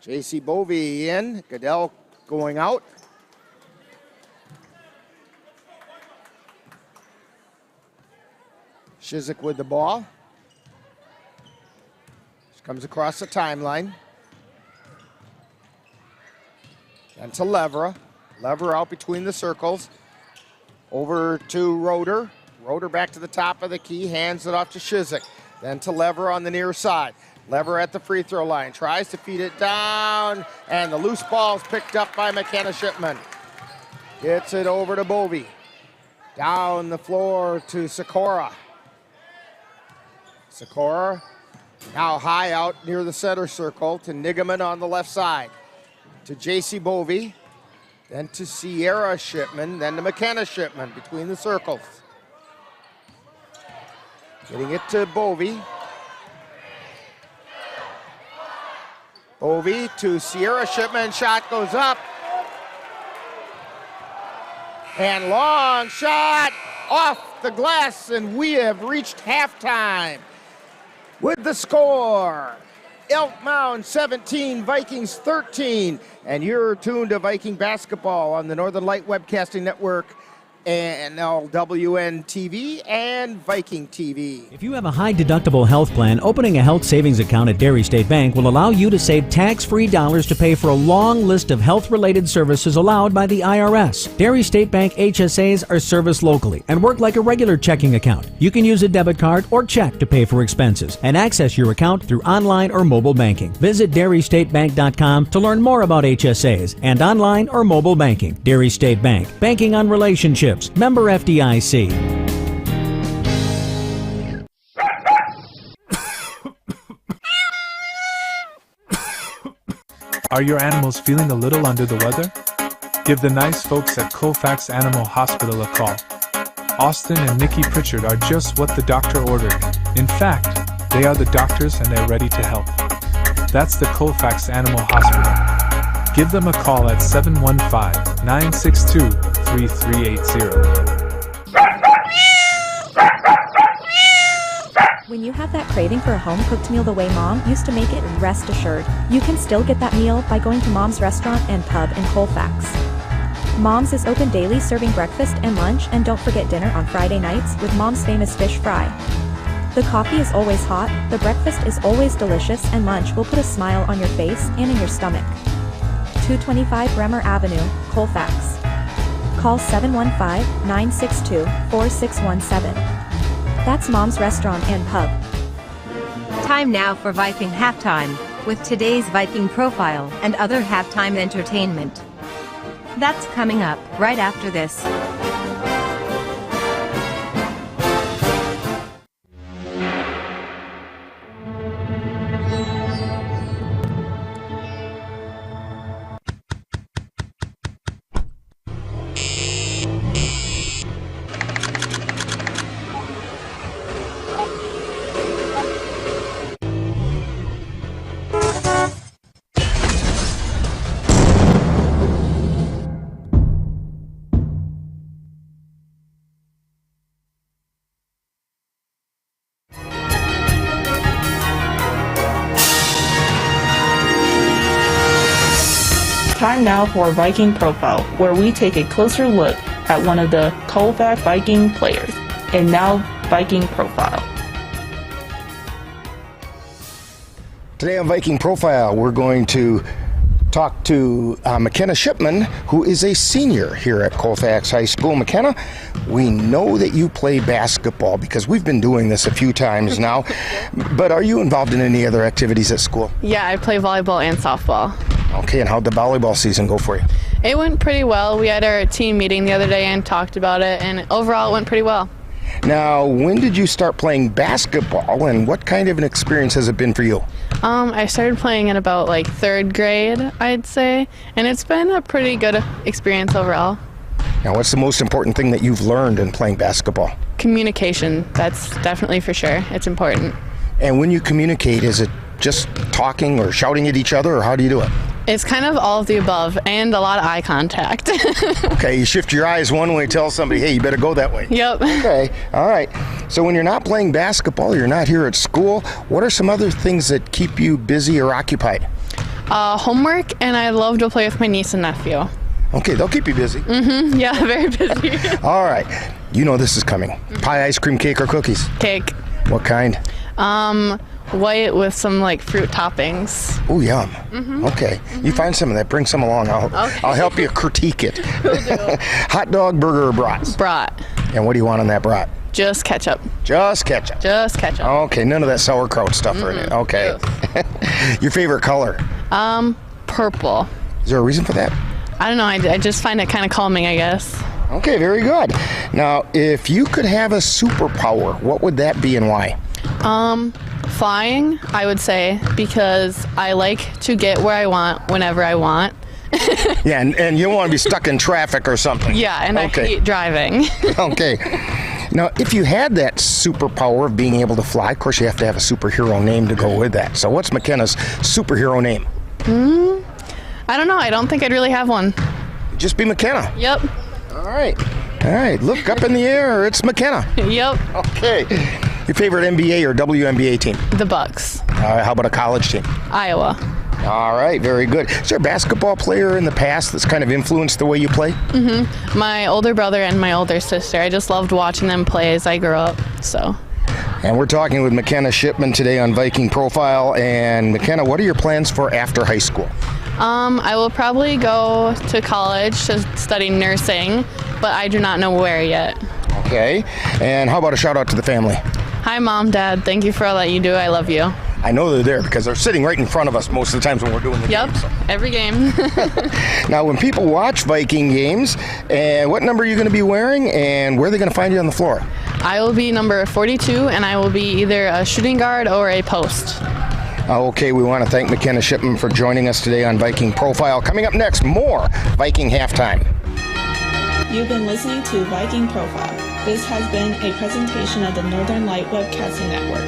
J.C. Bovey in. Goodell going out. Shizik with the ball. She comes across the timeline. And to Levera. Levera out between the circles. Over to Roeder. Roeder back to the top of the key. Hands it off to Shizik. Then to Levera on the near side. Levera at the free throw line. Tries to feed it down. And the loose ball is picked up by McKenna Shipman. Gets it over to Bovey. Down the floor to Sikora. Sikora now high out near the center circle to Nigaman on the left side. To J.C. Bovey. Then to Sierra Shipman. Then to McKenna Shipman between the circles. Getting it to Bovey. Bovey to Sierra Shipman. Shot goes up. And long shot off the glass, and we have reached halftime. With the score, Elk Mound 17, Vikings 13. And you're tuned to Viking basketball on the Northern Light Webcasting Network, NLWN-TV, and Viking TV. If you have a high-deductible health plan, opening a health savings account at Dairy State Bank will allow you to save tax-free dollars to pay for a long list of health-related services allowed by the IRS. Dairy State Bank HSAs are serviced locally and work like a regular checking account. You can use a debit card or check to pay for expenses and access your account through online or mobile banking. Visit DairyStateBank.com to learn more about HSAs and online or mobile banking. Dairy State Bank, banking on relationships. Member FDIC. Are your animals feeling a little under the weather? Give the nice folks at Colfax Animal Hospital a call. Austin and Nikki Pritchard are just what the doctor ordered. In fact, they are the doctors and they're ready to help. That's the Colfax Animal Hospital. Give them a call at 715-962-3380. When you have that craving for a home-cooked meal the way Mom used to make it, rest assured, you can still get that meal by going to Mom's Restaurant and Pub in Colfax. Mom's is open daily, serving breakfast and lunch, and don't forget dinner on Friday nights with Mom's famous fish fry. The coffee is always hot, the breakfast is always delicious, and lunch will put a smile on your face and in your stomach. 225 Bremer Avenue, Colfax. Call 715-962-4617. That's Mom's Restaurant and Pub. Time now for Viking Halftime, with today's Viking profile and other halftime entertainment. That's coming up right after this. Time now for Viking Profile, where we take a closer look at one of the Colfax Viking players. And now, Viking Profile. Today on Viking Profile, we're going to talk to McKenna Shipman, who is a senior here at Colfax High School. McKenna, we know that you play basketball because we've been doing this a few times now, but are you involved in any other activities at school? Yeah, I play volleyball and softball. Okay, and how'd the volleyball season go for you? It went pretty well. We had our team meeting the other day and talked about it, and overall it went pretty well. Now, when did you start playing basketball, and what kind of an experience has it been for you? I started playing in about like 3rd grade, I'd say, and it's been a pretty good experience overall. Now, what's the most important thing that you've learned in playing basketball? Communication, that's definitely for sure. It's important. And when you communicate, is it just talking or shouting at each other, or how do you do it? It's kind of all of the above, and a lot of eye contact. Okay, you shift your eyes one way, tell somebody, hey, you better go that way. Yep. Okay, all right. So when you're not playing basketball, you're not here at school, what are some other things that keep you busy or occupied? Homework, and I love to play with my niece and nephew. Okay, they'll keep you busy. Mm-hmm, yeah, very busy. All right, you know this is coming. Pie, ice cream, cake, or cookies? Cake. What kind? White with some like fruit toppings. Oh, yum. Mm-hmm. Okay, you find some of that, bring some along. I'll help you critique it. Hot dog, burger, or brats? Brat. And what do you want on that brat? Just ketchup. Just ketchup. Just ketchup. Okay, none of that sauerkraut stuff or anything. Okay. Your favorite color? Purple. Is there a reason for that? I don't know, I just find it kind of calming, I guess. Okay, very good. Now, if you could have a superpower, what would that be and why? Flying, I would say, because I like to get where I want whenever I want. Yeah, and you don't want to be stuck in traffic or something. Yeah, and I hate driving. Okay. Now, if you had that superpower of being able to fly, of course you have to have a superhero name to go with that. So what's McKenna's superhero name? I don't know. I don't think I'd really have one. Just be McKenna. Yep. All right. All right. Look up in the air. It's McKenna. Yep. Okay. Your favorite NBA or WNBA team? The Bucks. How about a college team? Iowa. All right. Very good. Is there a basketball player in the past that's kind of influenced the way you play? Mm-hmm. My older brother and my older sister. I just loved watching them play as I grew up. So. And we're talking with McKenna Shipman today on Viking Profile. And McKenna, what are your plans for after high school? I will probably go to college to study nursing, but I do not know where yet. Okay. And how about a shout out to the family? Hi, Mom, Dad. Thank you for all that you do. I love you. I know they're there because they're sitting right in front of us most of the times when we're doing the game. So. Every game. Now, when people watch Viking games, what number are you going to be wearing, and where are they going to find you on the floor? I will be number 42, and I will be either a shooting guard or a post. Okay, we want to thank McKenna Shipman for joining us today on Viking Profile. Coming up next, more Viking Halftime. You've been listening to Viking Profile. This has been a presentation of the Northern Light Webcasting Network.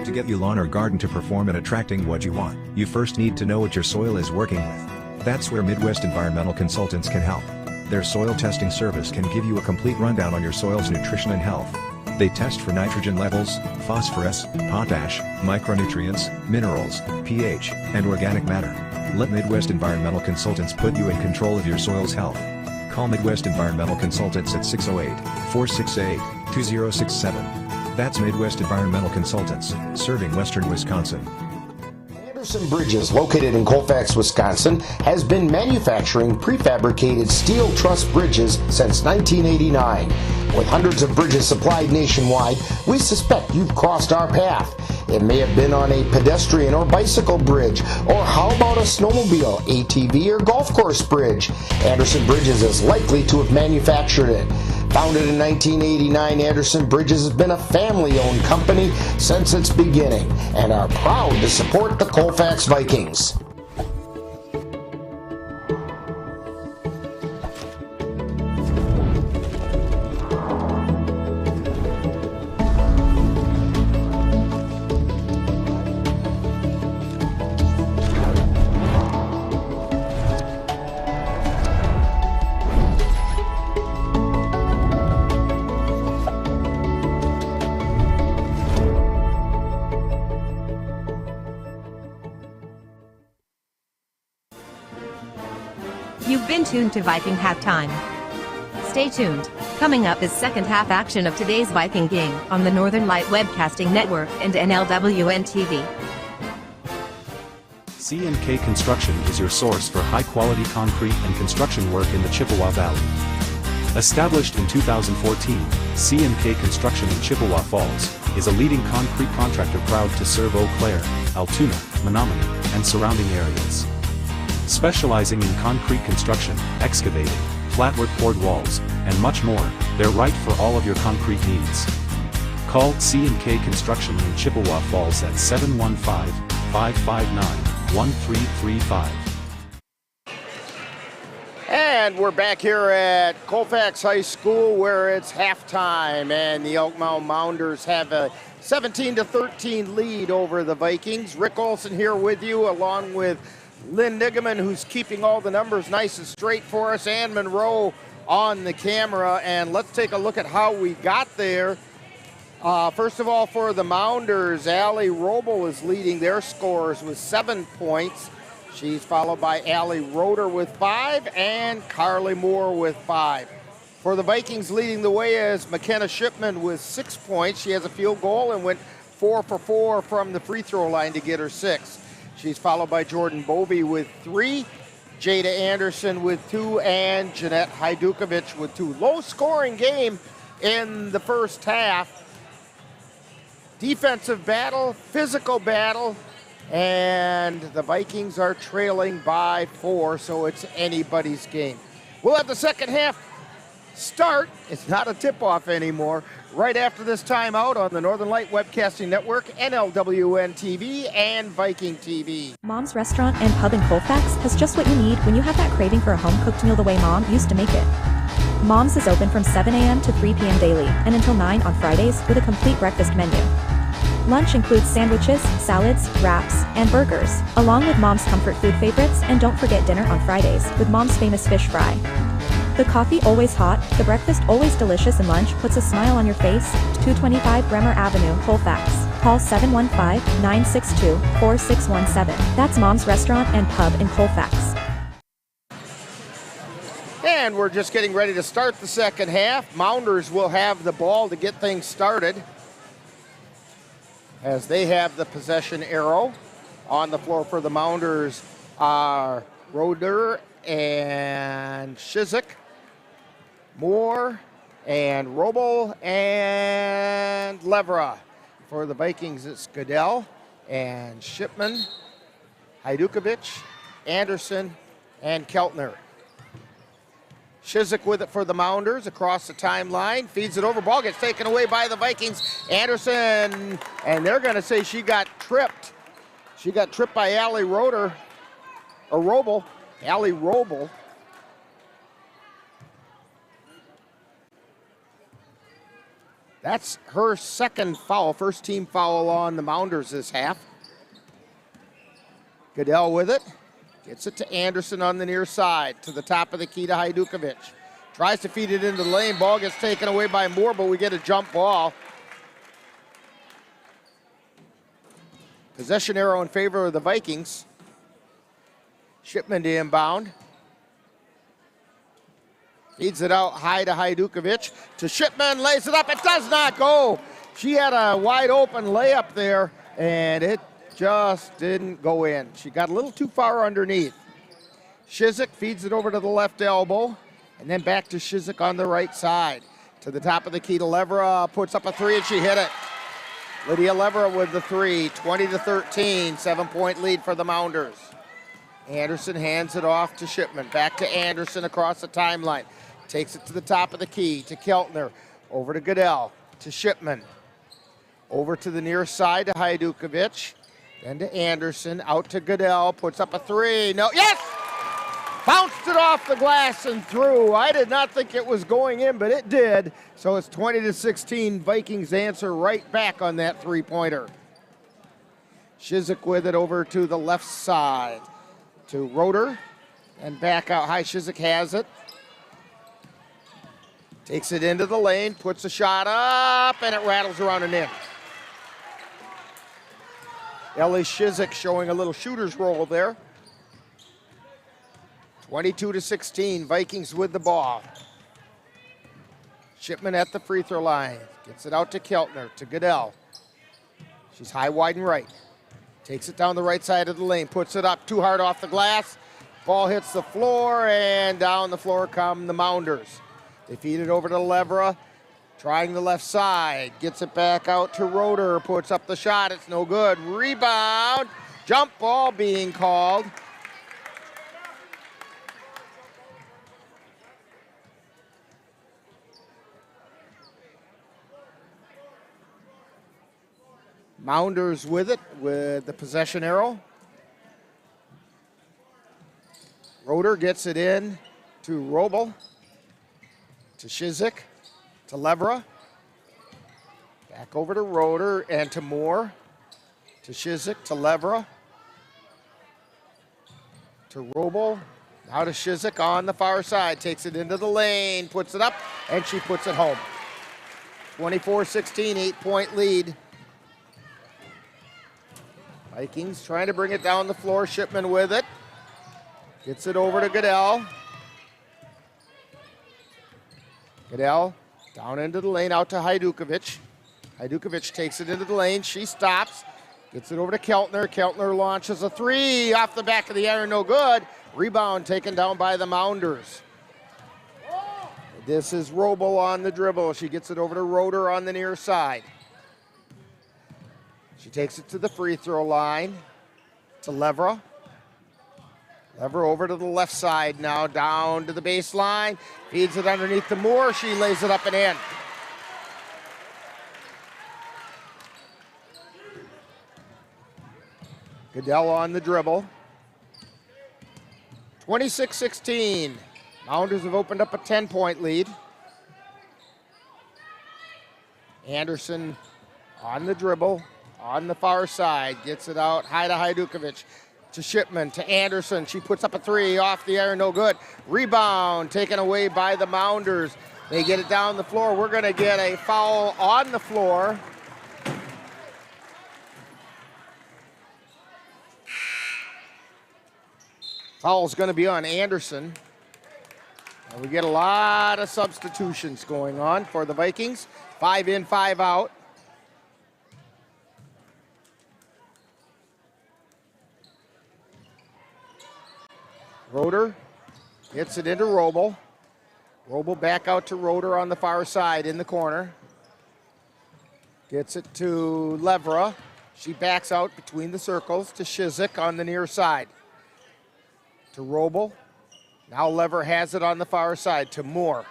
To get your lawn or garden to perform at attracting what you want, you first need to know what your soil is working with. That's where Midwest Environmental Consultants can help. Their soil testing service can give you a complete rundown on your soil's nutrition and health. They test for nitrogen levels, phosphorus, potash, micronutrients, minerals, pH, and organic matter. Let Midwest Environmental Consultants put you in control of your soil's health. Call Midwest Environmental Consultants at 608-468-2067. That's Midwest Environmental Consultants, serving western Wisconsin. Anderson Bridges, located in Colfax, Wisconsin, has been manufacturing prefabricated steel truss bridges since 1989. With hundreds of bridges supplied nationwide, we suspect you've crossed our path. It may have been on a pedestrian or bicycle bridge, or how about a snowmobile, ATV, or golf course bridge? Anderson Bridges is likely to have manufactured it. Founded in 1989, Anderson Bridges has been a family-owned company since its beginning and are proud to support the Colfax Vikings. You've been tuned to Viking Halftime. Stay tuned. Coming up is second half action of today's Viking game on the Northern Light Webcasting Network and NLWN-TV. C&K Construction is your source for high-quality concrete and construction work in the Chippewa Valley. Established in 2014, C&K Construction in Chippewa Falls is a leading concrete contractor proud to serve Eau Claire, Altoona, Menominee, and surrounding areas. Specializing in concrete construction, excavating, flatwork poured walls, and much more, they're right for all of your concrete needs. Call C&K Construction in Chippewa Falls at 715-559-1335. And we're back here at Colfax High School where it's halftime, and the Elk Mound Mounders have a 17-13 lead over the Vikings. Rick Olson here with you, along with Lynn Nigaman, who's keeping all the numbers nice and straight for us, and Monroe on the camera. And let's take a look at how we got there. First of all, for the Mounders, Allie Roble is leading their scores with 7 points. She's followed by Allie Roeder with 5 and Carly Moore with 5. For the Vikings, leading the way is McKenna Shipman with 6 points. She has a field goal and went 4 for 4 from the free throw line to get her 6. She's followed by Jordan Bovey with 3, Jada Anderson with 2, and Jeanette Hajdukovic with 2. Low-scoring game in the first half. Defensive battle, physical battle, and the Vikings are trailing by 4, so it's anybody's game. We'll have the second half start. It's not a tip-off anymore. Right after this timeout on the Northern Light Webcasting Network, NLWN-TV, and Viking TV. Mom's Restaurant and Pub in Colfax has just what you need when you have that craving for a home-cooked meal the way Mom used to make it. Mom's is open from 7 a.m. to 3 p.m. daily and until 9 on Fridays with a complete breakfast menu. Lunch includes sandwiches, salads, wraps, and burgers, along with Mom's comfort food favorites, and don't forget dinner on Fridays with Mom's famous fish fry. The coffee always hot, the breakfast always delicious, and lunch puts a smile on your face. 225 Bremer Avenue, Colfax. Call 715-962-4617. That's Mom's Restaurant and Pub in Colfax. And we're just getting ready to start the second half. Mounders will have the ball to get things started, as they have the possession arrow. On the floor for the Mounders are Roeder and Shizik, Moore and Roble and Levra. For the Vikings, it's Goodell and Shipman, Hajdukovic, Anderson, and Keltner. Shizik with it for the Mounders across the timeline. Feeds it over. Ball gets taken away by the Vikings. Anderson, and they're going to say she got tripped. She got tripped by Allie Roeder, or Roble. Allie Roble. That's her second foul, first team foul on the Mounders this half. Goodell with it. Gets it to Anderson on the near side, to the top of the key to Hajdukovic. Tries to feed it into the lane. Ball gets taken away by Moore, but we get a jump ball. Possession arrow in favor of the Vikings. Shipman to inbound. Feeds it out high to Hajdukovic. To Shipman, lays it up. It does not go. She had a wide open layup there, and it just didn't go in. She got a little too far underneath. Shizik feeds it over to the left elbow, and then back to Shizik on the right side. To the top of the key to Levera, puts up a three, and she hit it. Lydia Levera with the three, 20-13, 7-point lead for the Mounders. Anderson hands it off to Shipman. Back to Anderson across the timeline. Takes it to the top of the key to Keltner. Over to Goodell, to Shipman. Over to the near side to Hajdukovic. Then to Anderson, out to Goodell, puts up a three. No, yes! Bounced it off the glass and through. I did not think it was going in, but it did. So it's 20-16. Vikings answer right back on that three-pointer. Shizik with it over to the left side. To Roeder, and back out high. Shizik has it. Takes it into the lane, puts a shot up, and it rattles around and in. Ellie Shizik showing a little shooter's roll there. 22-16, Vikings with the ball. Shipman at the free throw line. Gets it out to Keltner, to Goodell. She's high, wide, and right. Takes it down the right side of the lane, puts it up too hard off the glass. Ball hits the floor, and down the floor come the Mounders. They feed it over to Levera, trying the left side. Gets it back out to Roeder, puts up the shot. It's no good. Rebound. Jump ball being called. Mounders with it, with the possession arrow. Roeder gets it in to Roble, to Shizik, to Levera. Back over to Roeder and to Moore, to Shizik, to Levera, to Roble. Now to Shizik on the far side, takes it into the lane, puts it up, and she puts it home. 24-16, 8-point lead. Vikings trying to bring it down the floor. Shipman with it. Gets it over to Goodell. Goodell down into the lane, out to Hajdukovic. Hajdukovic takes it into the lane. She stops. Gets it over to Keltner. Keltner launches a three off the back of the iron. No good. Rebound taken down by the Mounders. This is Roble on the dribble. She gets it over to Roeder on the near side. She takes it to the free throw line, to Levera. Levera over to the left side now, down to the baseline. Feeds it underneath the Moore. She lays it up and in. Goodell on the dribble. 26-16. Mounders have opened up a 10-point lead. Anderson on the dribble. On the far side, gets it out high to Hajdukovic, to Shipman, to Anderson. She puts up a three off the iron, no good. Rebound taken away by the Mounders. They get it down the floor. We're going to get a foul on the floor. Foul's going to be on Anderson. And we get a lot of substitutions going on for the Vikings. 5 in, 5 out. Roeder hits it into Roble. Roble back out to Roeder on the far side in the corner. Gets it to Levera. She backs out between the circles to Shizik on the near side. To Roble. Now Lever has it on the far side to Moore.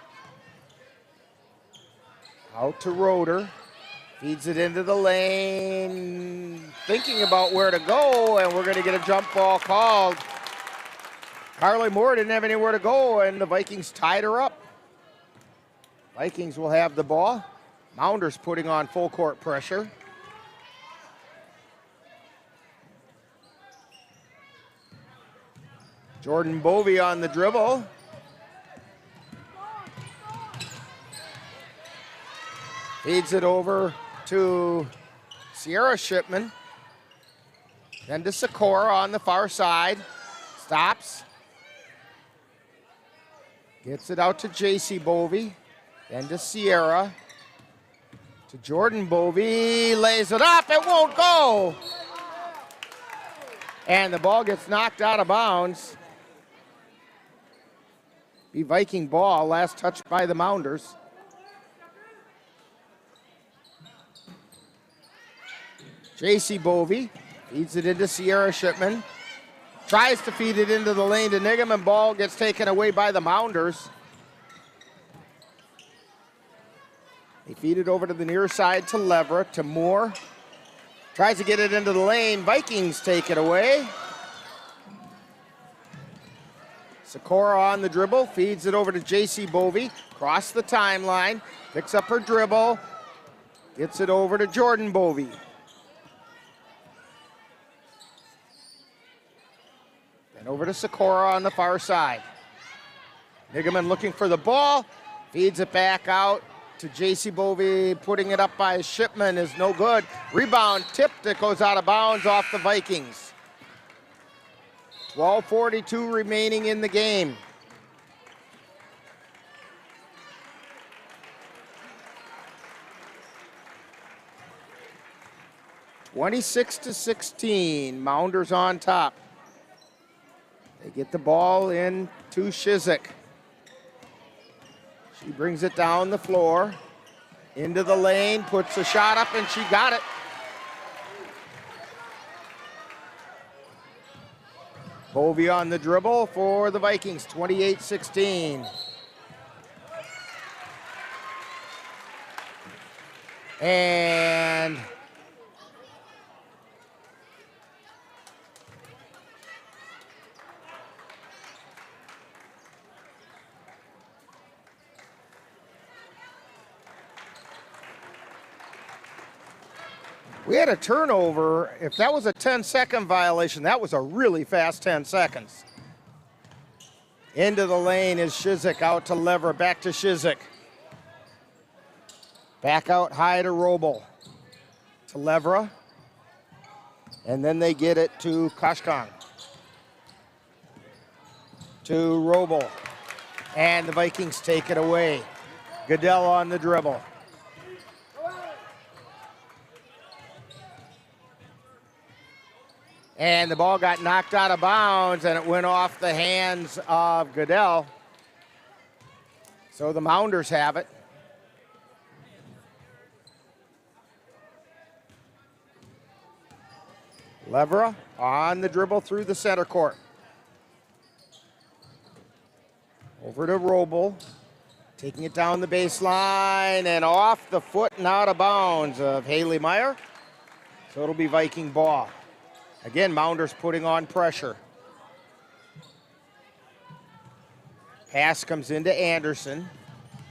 Out to Roeder. Feeds it into the lane. Thinking about where to go, and we're going to get a jump ball called. Carly Moore didn't have anywhere to go, and the Vikings tied her up. Vikings will have the ball. Mounders putting on full court pressure. Jordan Bovey on the dribble. Feeds it over to Sierra Shipman. Then to Sikora on the far side. Stops. Gets it out to J.C. Bovey. Then to Sierra. To Jordan Bovey. Lays it up. It won't go. And the ball gets knocked out of bounds. Be Viking ball. Last touch by the Mounders. J.C. Bovey feeds it into Sierra Shipman. Tries to feed it into the lane to Nigham, and ball gets taken away by the Mounders. They feed it over to the near side to Leverett, to Moore. Tries to get it into the lane. Vikings take it away. Sikora on the dribble, feeds it over to J.C. Bovey. Cross the timeline, picks up her dribble. Gets it over to Jordan Bovey. And over to Sikora on the far side. Nigaman looking for the ball. Feeds it back out to J.C. Bovey. Putting it up by Shipman is no good. Rebound tipped. It goes out of bounds off the Vikings. 12:42 remaining in the game. (26-16). Mounders on top. They get the ball in to Shizik. She brings it down the floor, into the lane, puts a shot up, and she got it. Bovey on the dribble for the Vikings, 28-16. And we had a turnover. If that was a 10-second violation, that was a really fast 10 seconds. Into the lane is Shizik, out to Lever, back to Shizik. Back out high to Roble. To Levra. And then they get it to Kashkan. To Roble. And the Vikings take it away. Goodell on the dribble. And the ball got knocked out of bounds, and it went off the hands of Goodell. So the Mounders have it. Levera on the dribble through the center court. Over to Roble. Taking it down the baseline and off the foot and out of bounds of Haley Meyer. So it'll be Viking ball. Again, Mounders putting on pressure. Pass comes into Anderson.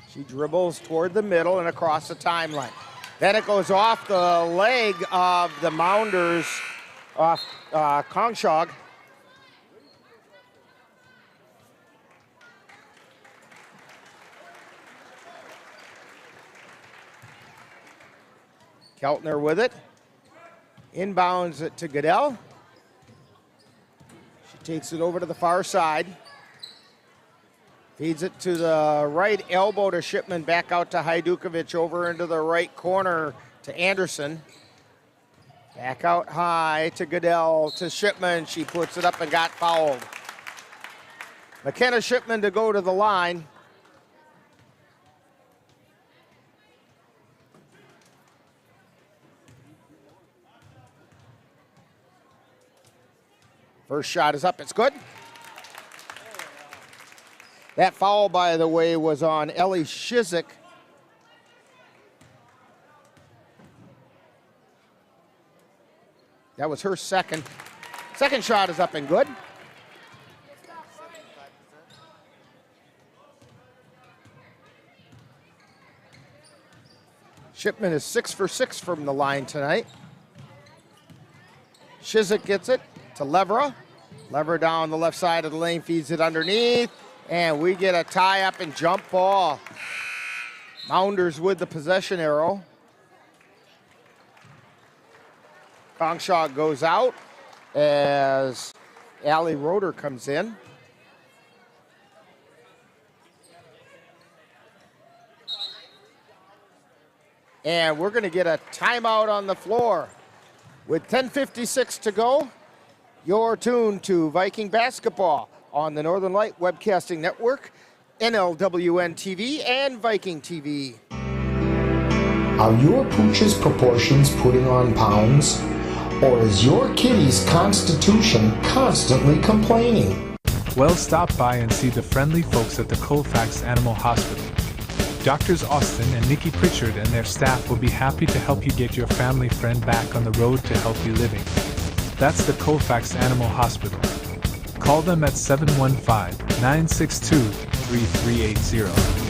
She dribbles toward the middle and across the timeline. Then it goes off the leg of the Mounders, off Kongshog. Keltner with it. Inbounds it to Goodell. She takes it over to the far side. Feeds it to the right elbow to Shipman, back out to Hajdukovic, over into the right corner to Anderson. Back out high to Goodell, to Shipman. She puts it up and got fouled. McKenna Shipman to go to the line. First shot is up, it's good. That foul, by the way, was on Ellie Shizik. That was her second. Second shot is up and good. Shipman is 6 for 6 from the line tonight. Shizik gets it to Levera. Levera down the left side of the lane, feeds it underneath, and we get a tie-up and jump ball. Mounders with the possession arrow. Kongshaw goes out as Allie Roeder comes in. And we're going to get a timeout on the floor. With 10:56 to go, you're tuned to Viking basketball on the Northern Light Webcasting Network, NLWN-TV, and Viking TV. Are your pooch's proportions putting on pounds? Or is your kitty's constitution constantly complaining? Well, stop by and see the friendly folks at the Colfax Animal Hospital. Doctors Austin and Nikki Pritchard and their staff will be happy to help you get your family friend back on the road to healthy living. That's the Colfax Animal Hospital. Call them at 715-962-3380.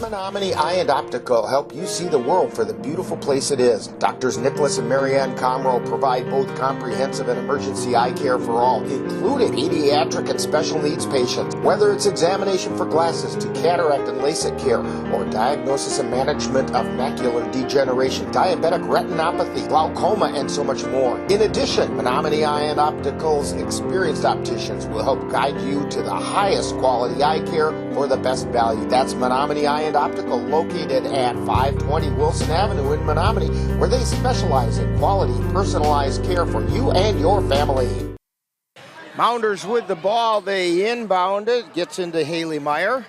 Menominee Eye and Optical help you see the world for the beautiful place it is. Doctors Nicholas and Marianne Comro provide both comprehensive and emergency eye care for all, including pediatric and special needs patients. Whether it's examination for glasses to cataract and LASIK care, or diagnosis and management of macular degeneration, diabetic retinopathy, glaucoma, and so much more. In addition, Menominee Eye and Optical's experienced opticians will help guide you to the highest quality eye care for the best value. That's Menominee Eye and Optical, located at 520 Wilson Avenue in Menominee, where they specialize in quality, personalized care for you and your family. Mounders with the ball, they inbound it, gets into Haley Meyer.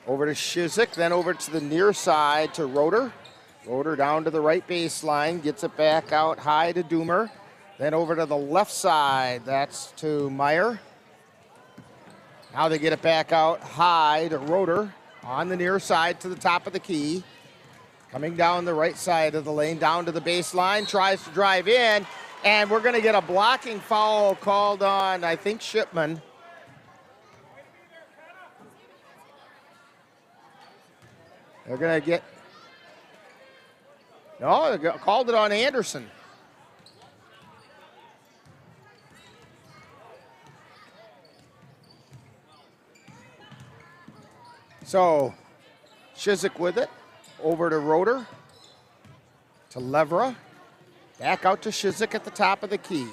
Over to Shizik, then over to the near side to Roeder. Roeder down to the right baseline, gets it back out high to Doomer. Then over to the left side, that's to Meyer. Now they get it back out high to Roeder. On the near side to the top of the key. Coming down the right side of the lane, down to the baseline, tries to drive in, and we're going to get a blocking foul called on, I think, Shipman. They're going to get, no, they called it on Anderson. So, Shizik with it, over to Roeder, to Levera, back out to Shizik at the top of the key,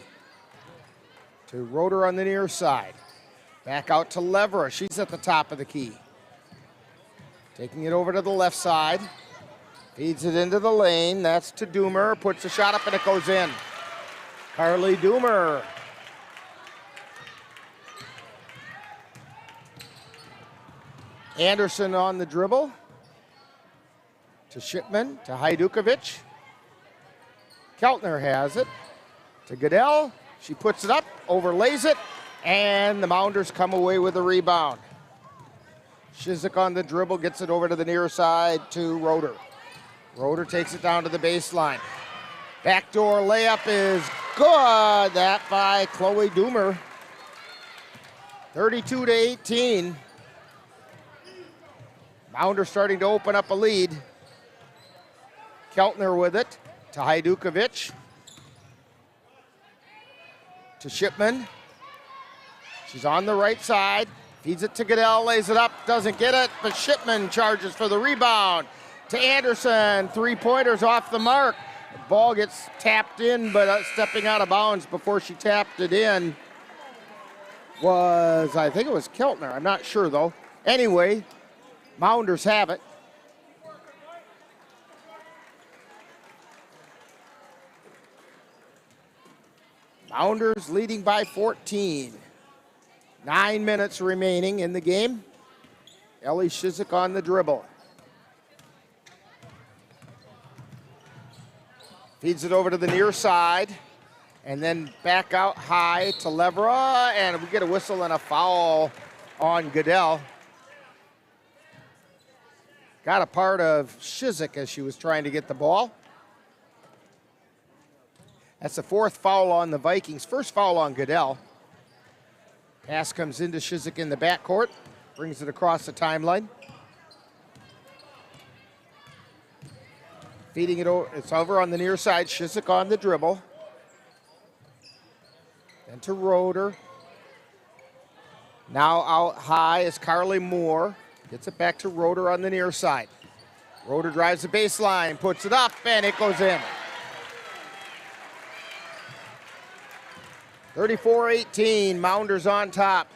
to Roeder on the near side, back out to Levera, she's at the top of the key, taking it over to the left side, feeds it into the lane, that's to Doomer, puts a shot up and it goes in. Carly Doomer. Anderson on the dribble, to Shipman, to Hajdukovic. Keltner has it, to Goodell. She puts it up, overlays it, and the Mounders come away with the rebound. Shizik on the dribble, gets it over to the near side to Roeder. Roeder takes it down to the baseline. Backdoor layup is good. That by Chloe Doomer. 32-18. Mounders starting to open up a lead. Keltner with it to Hajdukovic. To Shipman. She's on the right side. Feeds it to Goodell, lays it up, doesn't get it, but Shipman charges for the rebound. To Anderson, three-pointers off the mark. The ball gets tapped in, but stepping out of bounds before she tapped it in was, I think it was Keltner. I'm not sure, though. Anyway, Mounders have it. Mounders leading by 14. 9 minutes remaining in the game. Ellie Shizik on the dribble. Feeds it over to the near side. And then back out high to Levera. And we get a whistle and a foul on Goodell. Got a part of Shizik as she was trying to get the ball. That's the fourth foul on the Vikings. First foul on Goodell. Pass comes into Shizik in the backcourt. Brings it across the timeline. Feeding it over. It's over on the near side. Shizik on the dribble. Then to Roeder. Now out high is Carly Moore. Gets it back to Roeder on the near side. Roeder drives the baseline, puts it up, and it goes in. 34-18, Mounders on top.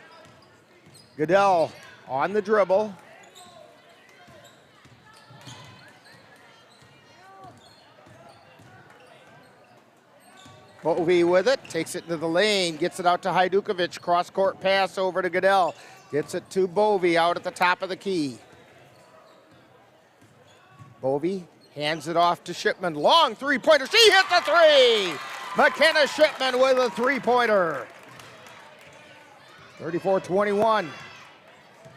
Goodell on the dribble. Bovee with it, takes it into the lane, gets it out to Hajdukovic. Cross-court pass over to Goodell. Gets it to Bovee out at the top of the key. Bovee hands it off to Shipman. Long three-pointer. She hits the three! McKenna Shipman with a three-pointer. 34-21.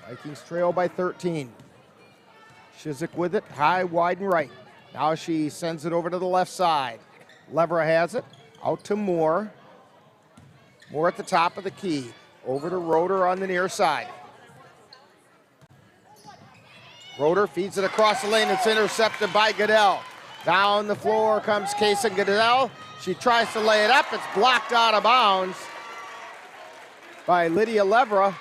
Vikings trail by 13. Shizik with it, high, wide, and right. Now she sends it over to the left side. Levera has it. Out to Moore. Moore at the top of the key. Over to Roeder on the near side. Roeder feeds it across the lane. It's intercepted by Goodell. Down the floor comes Kason Goodell. She tries to lay it up. It's blocked out of bounds by Lydia Levera.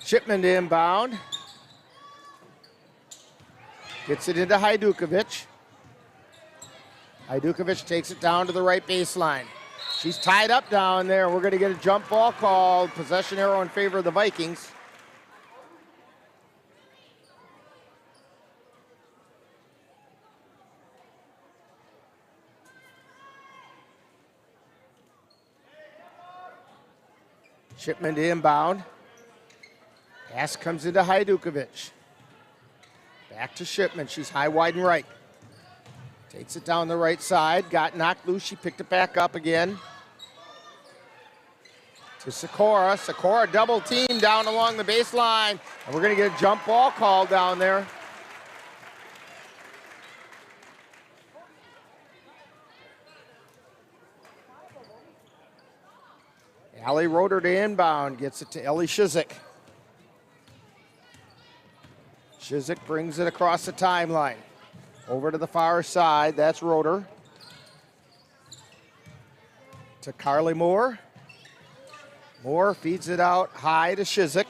Shipman to inbound. Gets it into Hajdukovic. Hajdukovic takes it down to the right baseline. She's tied up down there. We're going to get a jump ball called. Possession arrow in favor of the Vikings. Shipman to inbound. Pass comes into Hajdukovic. Back to Shipman. She's high, wide, and right. Takes it down the right side. Got knocked loose. She picked it back up again. To Sikora. Sikora double team down along the baseline. And we're going to get a jump ball call down there. Allie Roeder to inbound. Gets it to Ellie Shizik. Shizik brings it across the timeline. Over to the far side, that's Roeder. To Carly Moore. Moore feeds it out high to Shizik.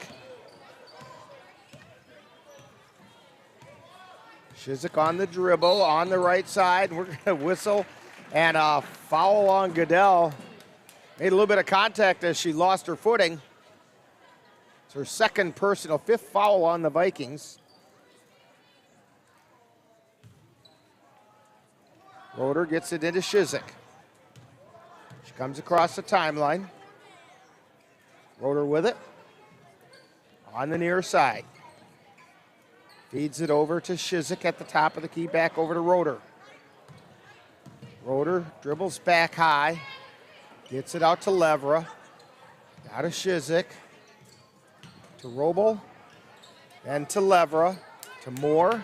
Shizik on the dribble, on the right side. We're going to whistle and a foul on Goodell. Made a little bit of contact as she lost her footing. It's her second personal, fifth foul on the Vikings. Roeder gets it into Shizik. She comes across the timeline. Roeder with it. On the near side. Feeds it over to Shizik at the top of the key, back over to Roeder. Roeder dribbles back high. Gets it out to Levera. Out to Shizik. To Roble. Then to Levera. To Moore.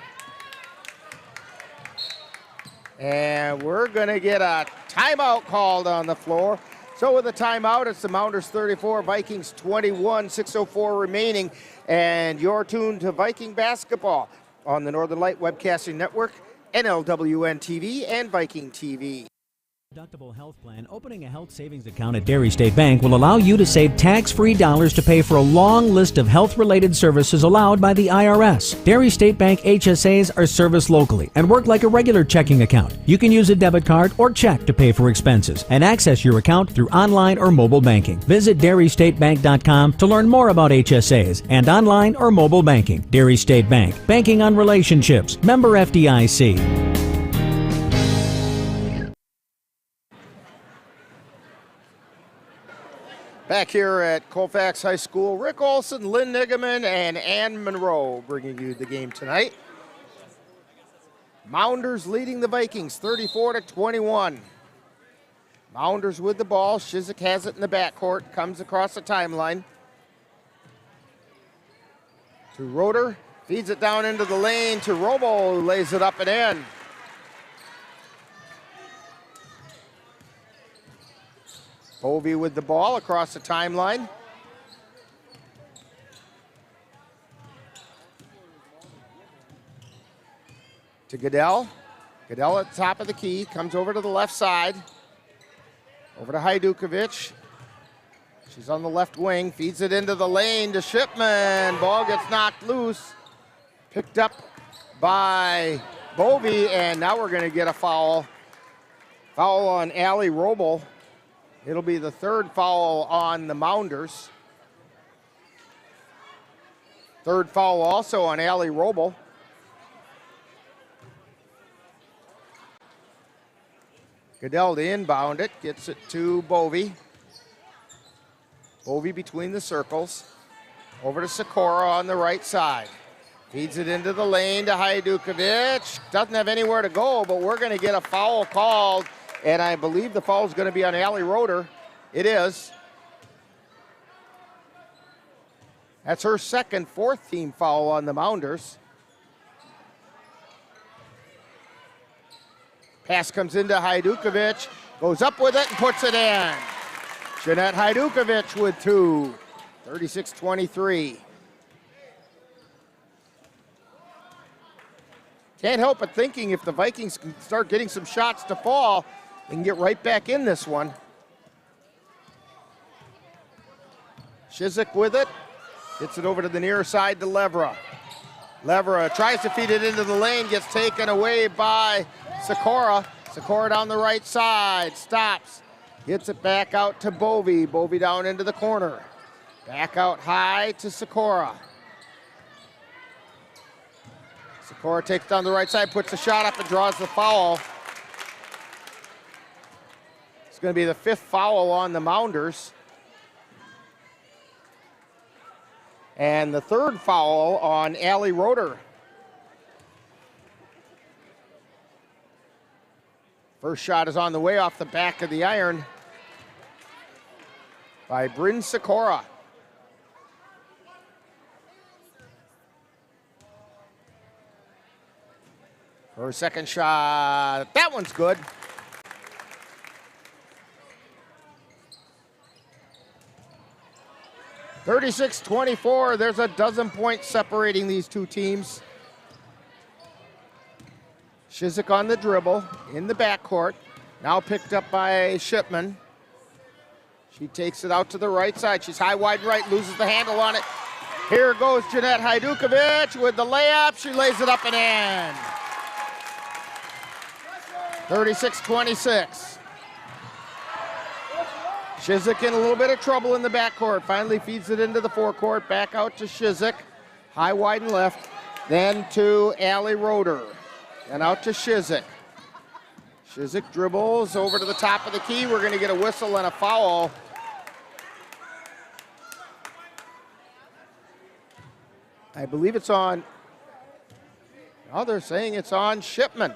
And we're going to get a timeout called on the floor. So with a timeout, it's the Mounders 34, Vikings 21, 6:04 remaining. And you're tuned to Viking basketball on the Northern Light Webcasting Network, NLWN-TV, and Viking TV. Deductible health plan. Opening a health savings account at Dairy State Bank will allow you to save tax-free dollars to pay for a long list of health-related services allowed by the IRS. Dairy State Bank HSAs are serviced locally and work like a regular checking account. You can use a debit card or check to pay for expenses and access your account through online or mobile banking. Visit DairyStateBank.com to learn more about HSAs and online or mobile banking. Dairy State Bank. Banking on relationships. Member FDIC. Back here at Colfax High School, Rick Olson, Lynn Nigaman, and Ann Monroe bringing you the game tonight. Mounders leading the Vikings 34-21. Mounders with the ball. Shizik has it in the backcourt. Comes across the timeline. To Roeder. Feeds it down into the lane to Robo, who lays it up and in. Bovey with the ball across the timeline. To Goodell. Goodell at the top of the key. Comes over to the left side. Over to Hajdukovic. She's on the left wing. Feeds it into the lane to Shipman. Ball gets knocked loose. Picked up by Bovey, and now we're going to get a foul. Foul on Allie Roble. It'll be the third foul on the Mounders. Third foul also on Allie Roble. Goodell to inbound it, gets it to Bovey. Bovey between the circles. Over to Sikora on the right side. Feeds it into the lane to Hajdukovic. Doesn't have anywhere to go, but we're going to get a foul called, and I believe the foul is going to be on Allie Roeder. It is. That's her second, fourth team foul on the Mounders. Pass comes into Hajdukovic, goes up with it and puts it in. Jeanette Hajdukovic with two, 36-23. Can't help but thinking if the Vikings can start getting some shots to fall, they can get right back in this one. Shizik with it, gets it over to the near side to Levra. Levra tries to feed it into the lane, gets taken away by Sikora. Sikora down the right side, stops, gets it back out to Bovey. Bovey down into the corner. Back out high to Sikora. Sikora takes down the right side, puts the shot up and draws the foul. It's going to be the fifth foul on the Mounders. And the third foul on Allie Roeder. First shot is on the way off the back of the iron by Bryn Sikora. Her second shot, that one's good. (36-24). There's a dozen points separating these two teams. Shizik on the dribble in the backcourt. Now picked up by Shipman. She takes it out to the right side. She's high, wide right, loses the handle on it. Here goes Jeanette Hajdukovic with the layup. She lays it up and in. 36-26. Shizik in a little bit of trouble in the backcourt. Finally feeds it into the forecourt. Back out to Shizik. High, wide, and left. Then to Allie Roeder. And out to Shizik. Shizik dribbles over to the top of the key. We're going to get a whistle and a foul. I believe it's on. Oh, they're saying it's on Shipman.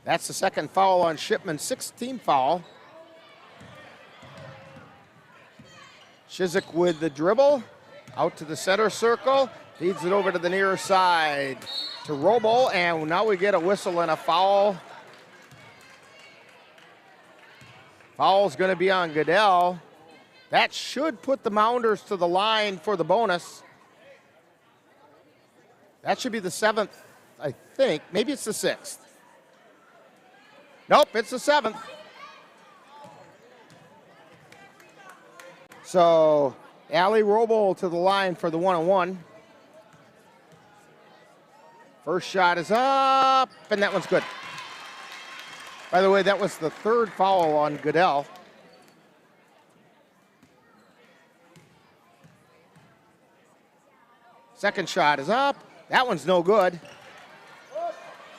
That's the second foul on Shipman, sixth team foul. Shizik with the dribble, out to the center circle, feeds it over to the near side to Robo, and now we get a whistle and a foul. Foul's going to be on Goodell. That should put the Mounders to the line for the bonus. That should be the seventh, I think. Maybe it's the sixth. Nope, it's the seventh. So, Allie Robo to the line for the one-on-one. First shot is up, and that one's good. By the way, that was the third foul on Goodell. Second shot is up. That one's no good.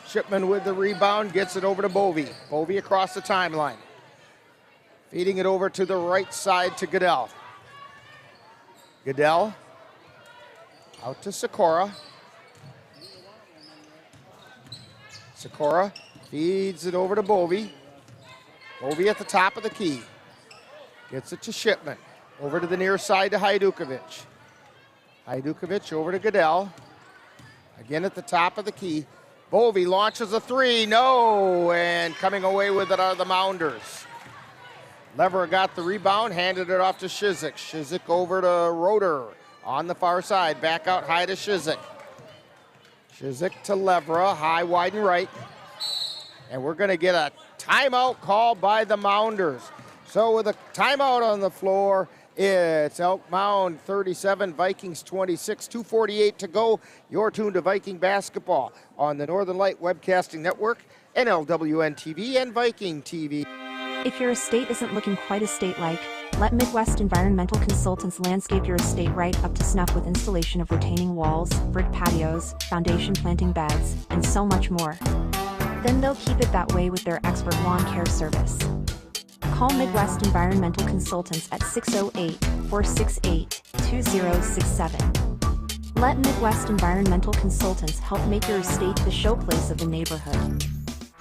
Shipman with the rebound, gets it over to Bovey. Bovey across the timeline. Feeding it over to the right side to Goodell. Goodell Out to Sikora. Sikora feeds it over to Bovey. Bovey at the top of the key. Gets it to Shipman. Over to the near side to Hajdukovic. Hajdukovic over to Goodell. Again at the top of the key. Bovey launches a three. No! And coming away with it are the Mounders. Lever got the rebound, handed it off to Shizik. Shizik over to Roeder on the far side. Back out high to Shizik. Shizik to Levera, high, wide, and right. And we're going to get a timeout called by the Mounders. So with a timeout on the floor, it's Elk Mound 37, Vikings 26, 2:48 to go. You're tuned to Viking basketball on the Northern Light Webcasting Network, NLWN-TV, and Viking TV. If your estate isn't looking quite estate-like, let Midwest Environmental Consultants landscape your estate right up to snuff with installation of retaining walls, brick patios, foundation planting beds, and so much more. Then they'll keep it that way with their expert lawn care service. Call Midwest Environmental Consultants at 608-468-2067. Let Midwest Environmental Consultants help make your estate the showplace of the neighborhood.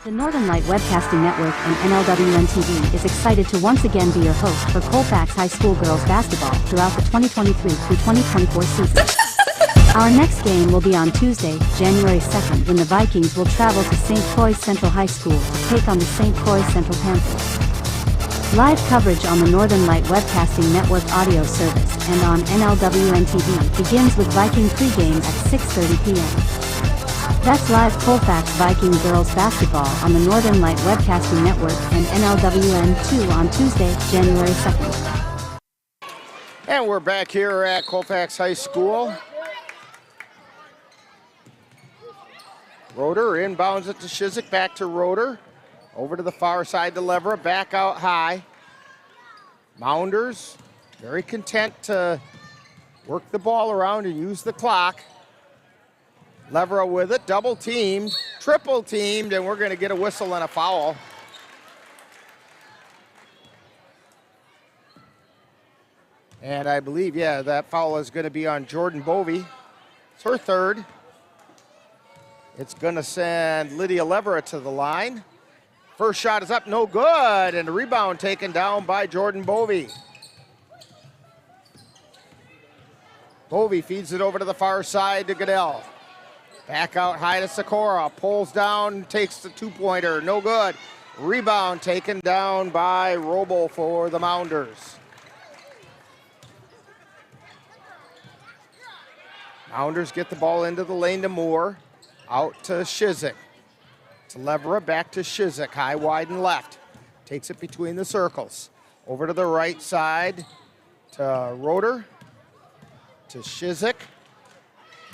The Northern Light Webcasting Network and NLWN-TV is excited to once again be your host for Colfax High School Girls Basketball throughout the 2023 through 2024 season. Our next game will be on Tuesday, January 2nd, when the Vikings will travel to St. Croix Central High School to take on the St. Croix Central Panthers. Live coverage on the Northern Light Webcasting Network audio service and on NLWN-TV begins with Viking pregame at 6:30 p.m. That's live Colfax Viking Girls Basketball on the Northern Light Webcasting Network and NLWN2 on Tuesday, January 2nd. And we're back here at Colfax High School. Roeder inbounds it to Shizik, back to Roeder. Over to the far side to Levera, back out high. Mounders very content to work the ball around and use the clock. Levera with it, double teamed, triple teamed, and we're going to get a whistle and a foul. And I believe, yeah, that foul is going to be on Jordan Bovey. It's her third. It's going to send Lydia Levera to the line. First shot is up, no good, and the rebound taken down by Jordan Bovey. Bovey feeds it over to the far side to Goodell. Back out high to Sikora, pulls down, takes the two-pointer, no good. Rebound taken down by Roble for the Mounders. Mounders get the ball into the lane to Moore, out to Shizik. To Levera, back to Shizik, high, wide, and left. Takes it between the circles. Over to the right side to Roeder, to Shizik.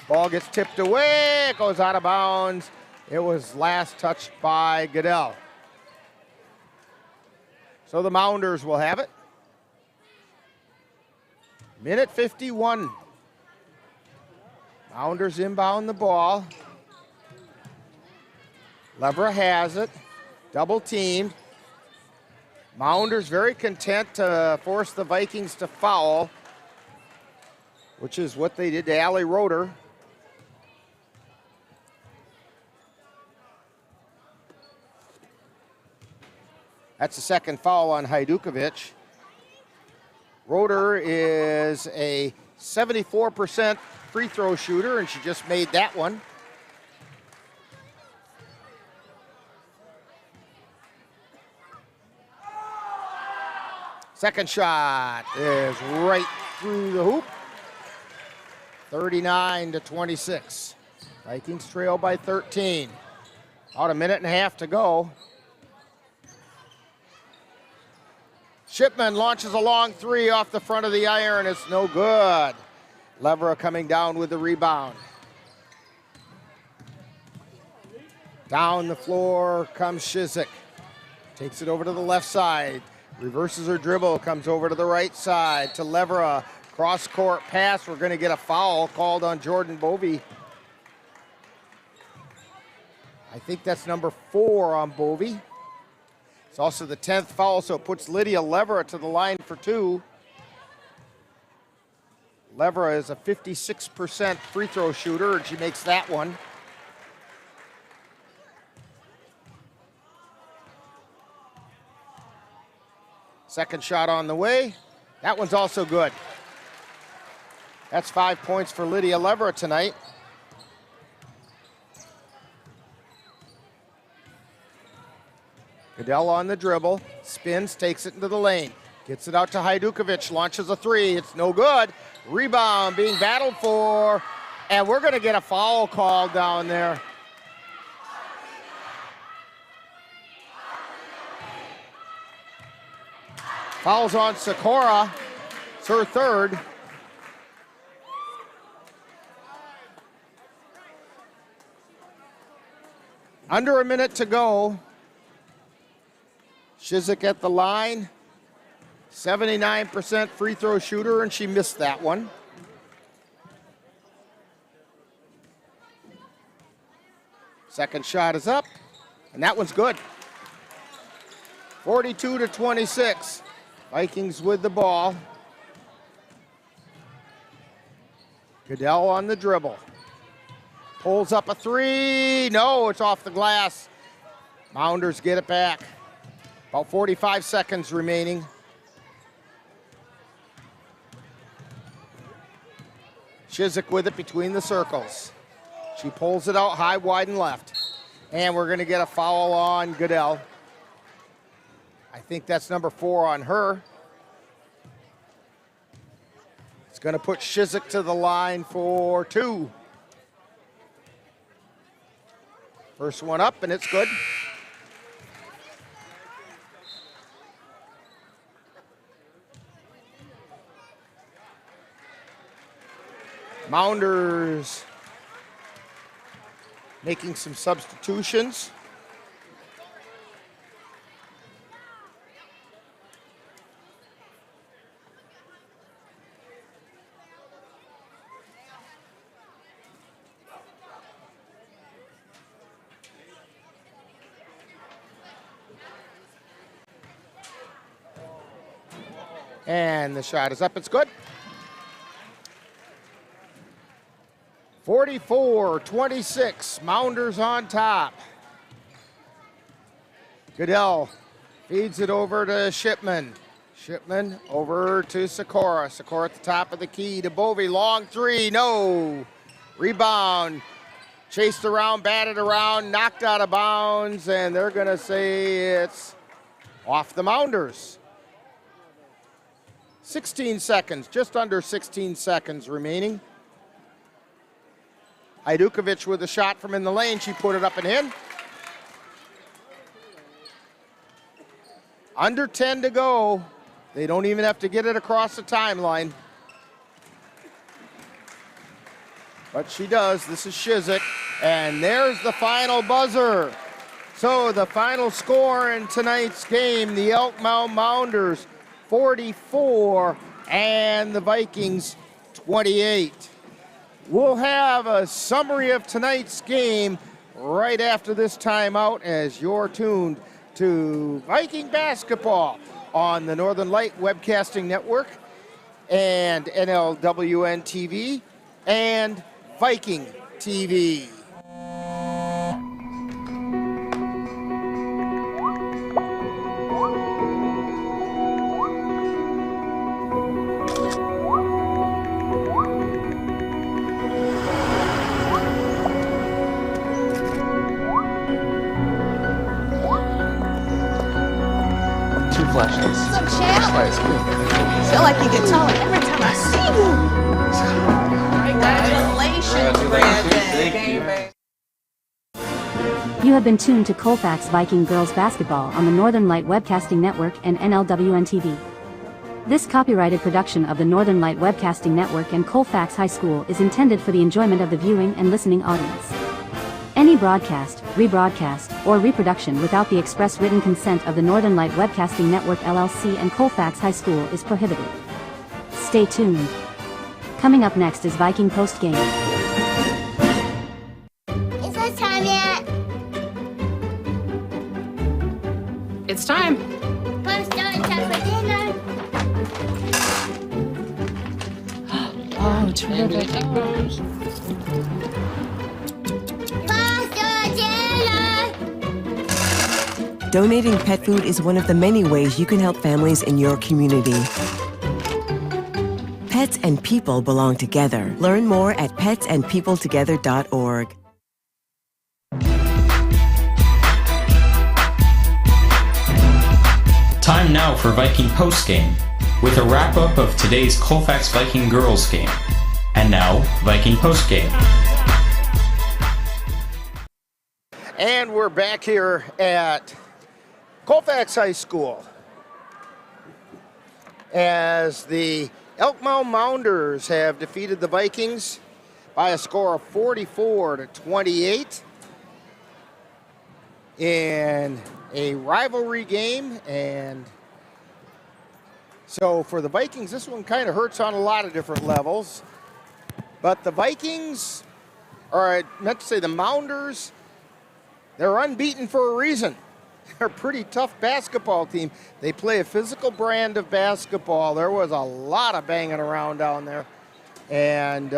Ball gets tipped away, it goes out of bounds. It was last touched by Goodell. So the Mounders will have it. Minute 51. Mounders inbound the ball. Levera has it, double teamed. Mounders very content to force the Vikings to foul, which is what they did to Allie Roeder. That's the second foul on Hajdukovic. Roeder is a 74% free throw shooter, and she just made that one. Second shot is right through the hoop. 39-26. Vikings trail by 13. About a minute and a half to go. Shipman launches a long three off the front of the iron. It's no good. Levera coming down with the rebound. Down the floor comes Shizik. Takes it over to the left side. Reverses her dribble, comes over to the right side to Levera. Cross-court pass. We're going to get a foul called on Jordan Bovey. I think that's number 4 on Bovey. It's also the 10th foul, so it puts Lydia Levera to the line for 2. Levera is a 56% free throw shooter, and she makes that one. Second shot on the way. That one's also good. That's 5 points for Lydia Levera tonight. Goodell on the dribble, spins, takes it into the lane. Gets it out to Hajdukovic, launches a three. It's no good. Rebound being battled for, and we're going to get a foul call down there. Foul's on Sikora. It's her third. Under a minute to go. Shizik at the line. 79% free throw shooter, and she missed that one. Second shot is up, and that one's good. 42-26. Vikings with the ball. Goodell on the dribble. Pulls up a three. No, it's off the glass. Mounders get it back. About 45 seconds remaining. Shizik with it between the circles. She pulls it out high, wide, and left. And we're going to get a foul on Goodell. I think that's number 4 on her. It's going to put Shizik to the line for 2. First one up, and it's good. Mounders making some substitutions. And the shot is up, it's good. 44-26, Mounders on top. Goodell feeds it over to Shipman. Shipman over to Sikora. Sikora at the top of the key to Bovey. Long three, no. Rebound, chased around, batted around, knocked out of bounds, and they're gonna say it's off the Mounders. 16 seconds, just under 16 seconds remaining. Hajdukovic with a shot from in the lane. She put it up and in. Under 10 to go. They don't even have to get it across the timeline. But she does. This is Shizik. And there's the final buzzer. So the final score in tonight's game, the Elk Mound Mounders 44 and the Vikings 28. We'll have a summary of tonight's game right after this timeout as you're tuned to Viking basketball on the Northern Light Webcasting Network and NLWN-TV and Viking TV. What's up, champ? Feel like you get taller every time I see you. Congratulations, Brandon. You have been tuned to Colfax Viking Girls Basketball on the Northern Light Webcasting Network and NLWN-TV. This copyrighted production of the Northern Light Webcasting Network and Colfax High School is intended for the enjoyment of the viewing and listening audience. Any broadcast, rebroadcast, or reproduction without the express written consent of the Northern Light Webcasting Network LLC and Colfax High School is prohibited. Stay tuned. Coming up next is Viking Postgame. Is it time yet? It's time. But it's not time for dinner. Oh, terrific. Donating pet food is one of the many ways you can help families in your community. Pets and people belong together. Learn more at petsandpeopletogether.org. Time now for Viking Postgame, with a wrap-up of today's Colfax Viking Girls game. And now, Viking Postgame. And we're back here at Colfax High School as the Elk Mound Mounders have defeated the Vikings by a score of 44-28 in a rivalry game. And so for the Vikings, this one kind of hurts on a lot of different levels. But the Vikings, or I meant to say the Mounders, they're unbeaten for a reason. They're a pretty tough basketball team. They play a physical brand of basketball. There was a lot of banging around down there. And,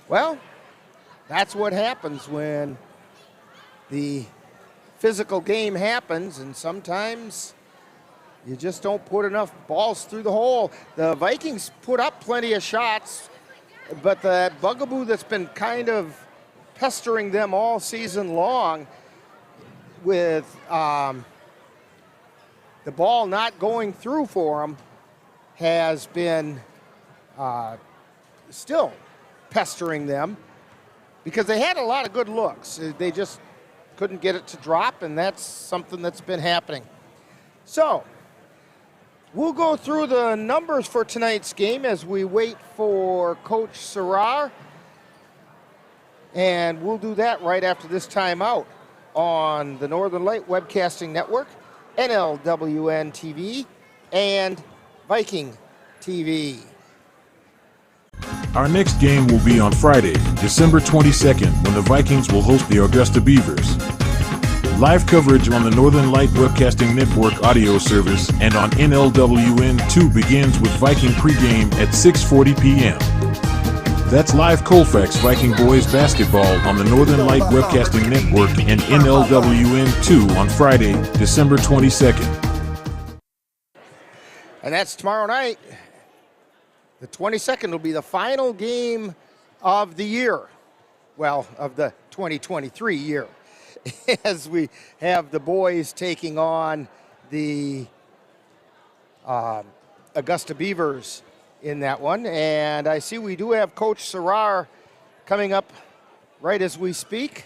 well, that's what happens when the physical game happens, and sometimes you just don't put enough balls through the hole. The Vikings put up plenty of shots, but the bugaboo that's been kind of pestering them all season long with the ball not going through for them has been still pestering them, because they had a lot of good looks. They just couldn't get it to drop, and that's something that's been happening. So we'll go through the numbers for tonight's game as we wait for Coach Serrar, and we'll do that right after this timeout on the Northern Light Webcasting Network, NLWN-TV, and Viking TV. Our next game will be on Friday, December 22nd, when the Vikings will host the Augusta Beavers. Live coverage on the Northern Light Webcasting Network audio service and on NLWN-2 begins with Viking pregame at 6:40 p.m. That's live Colfax Viking Boys Basketball on the Northern Light Webcasting Network and NLWN-2 on Friday, December 22nd. And that's tomorrow night. The 22nd will be the final game of the year. Well, of the 2023 year. As we have the boys taking on the Augusta Beavers in that one. And I see we do have Coach Serrar coming up right as we speak.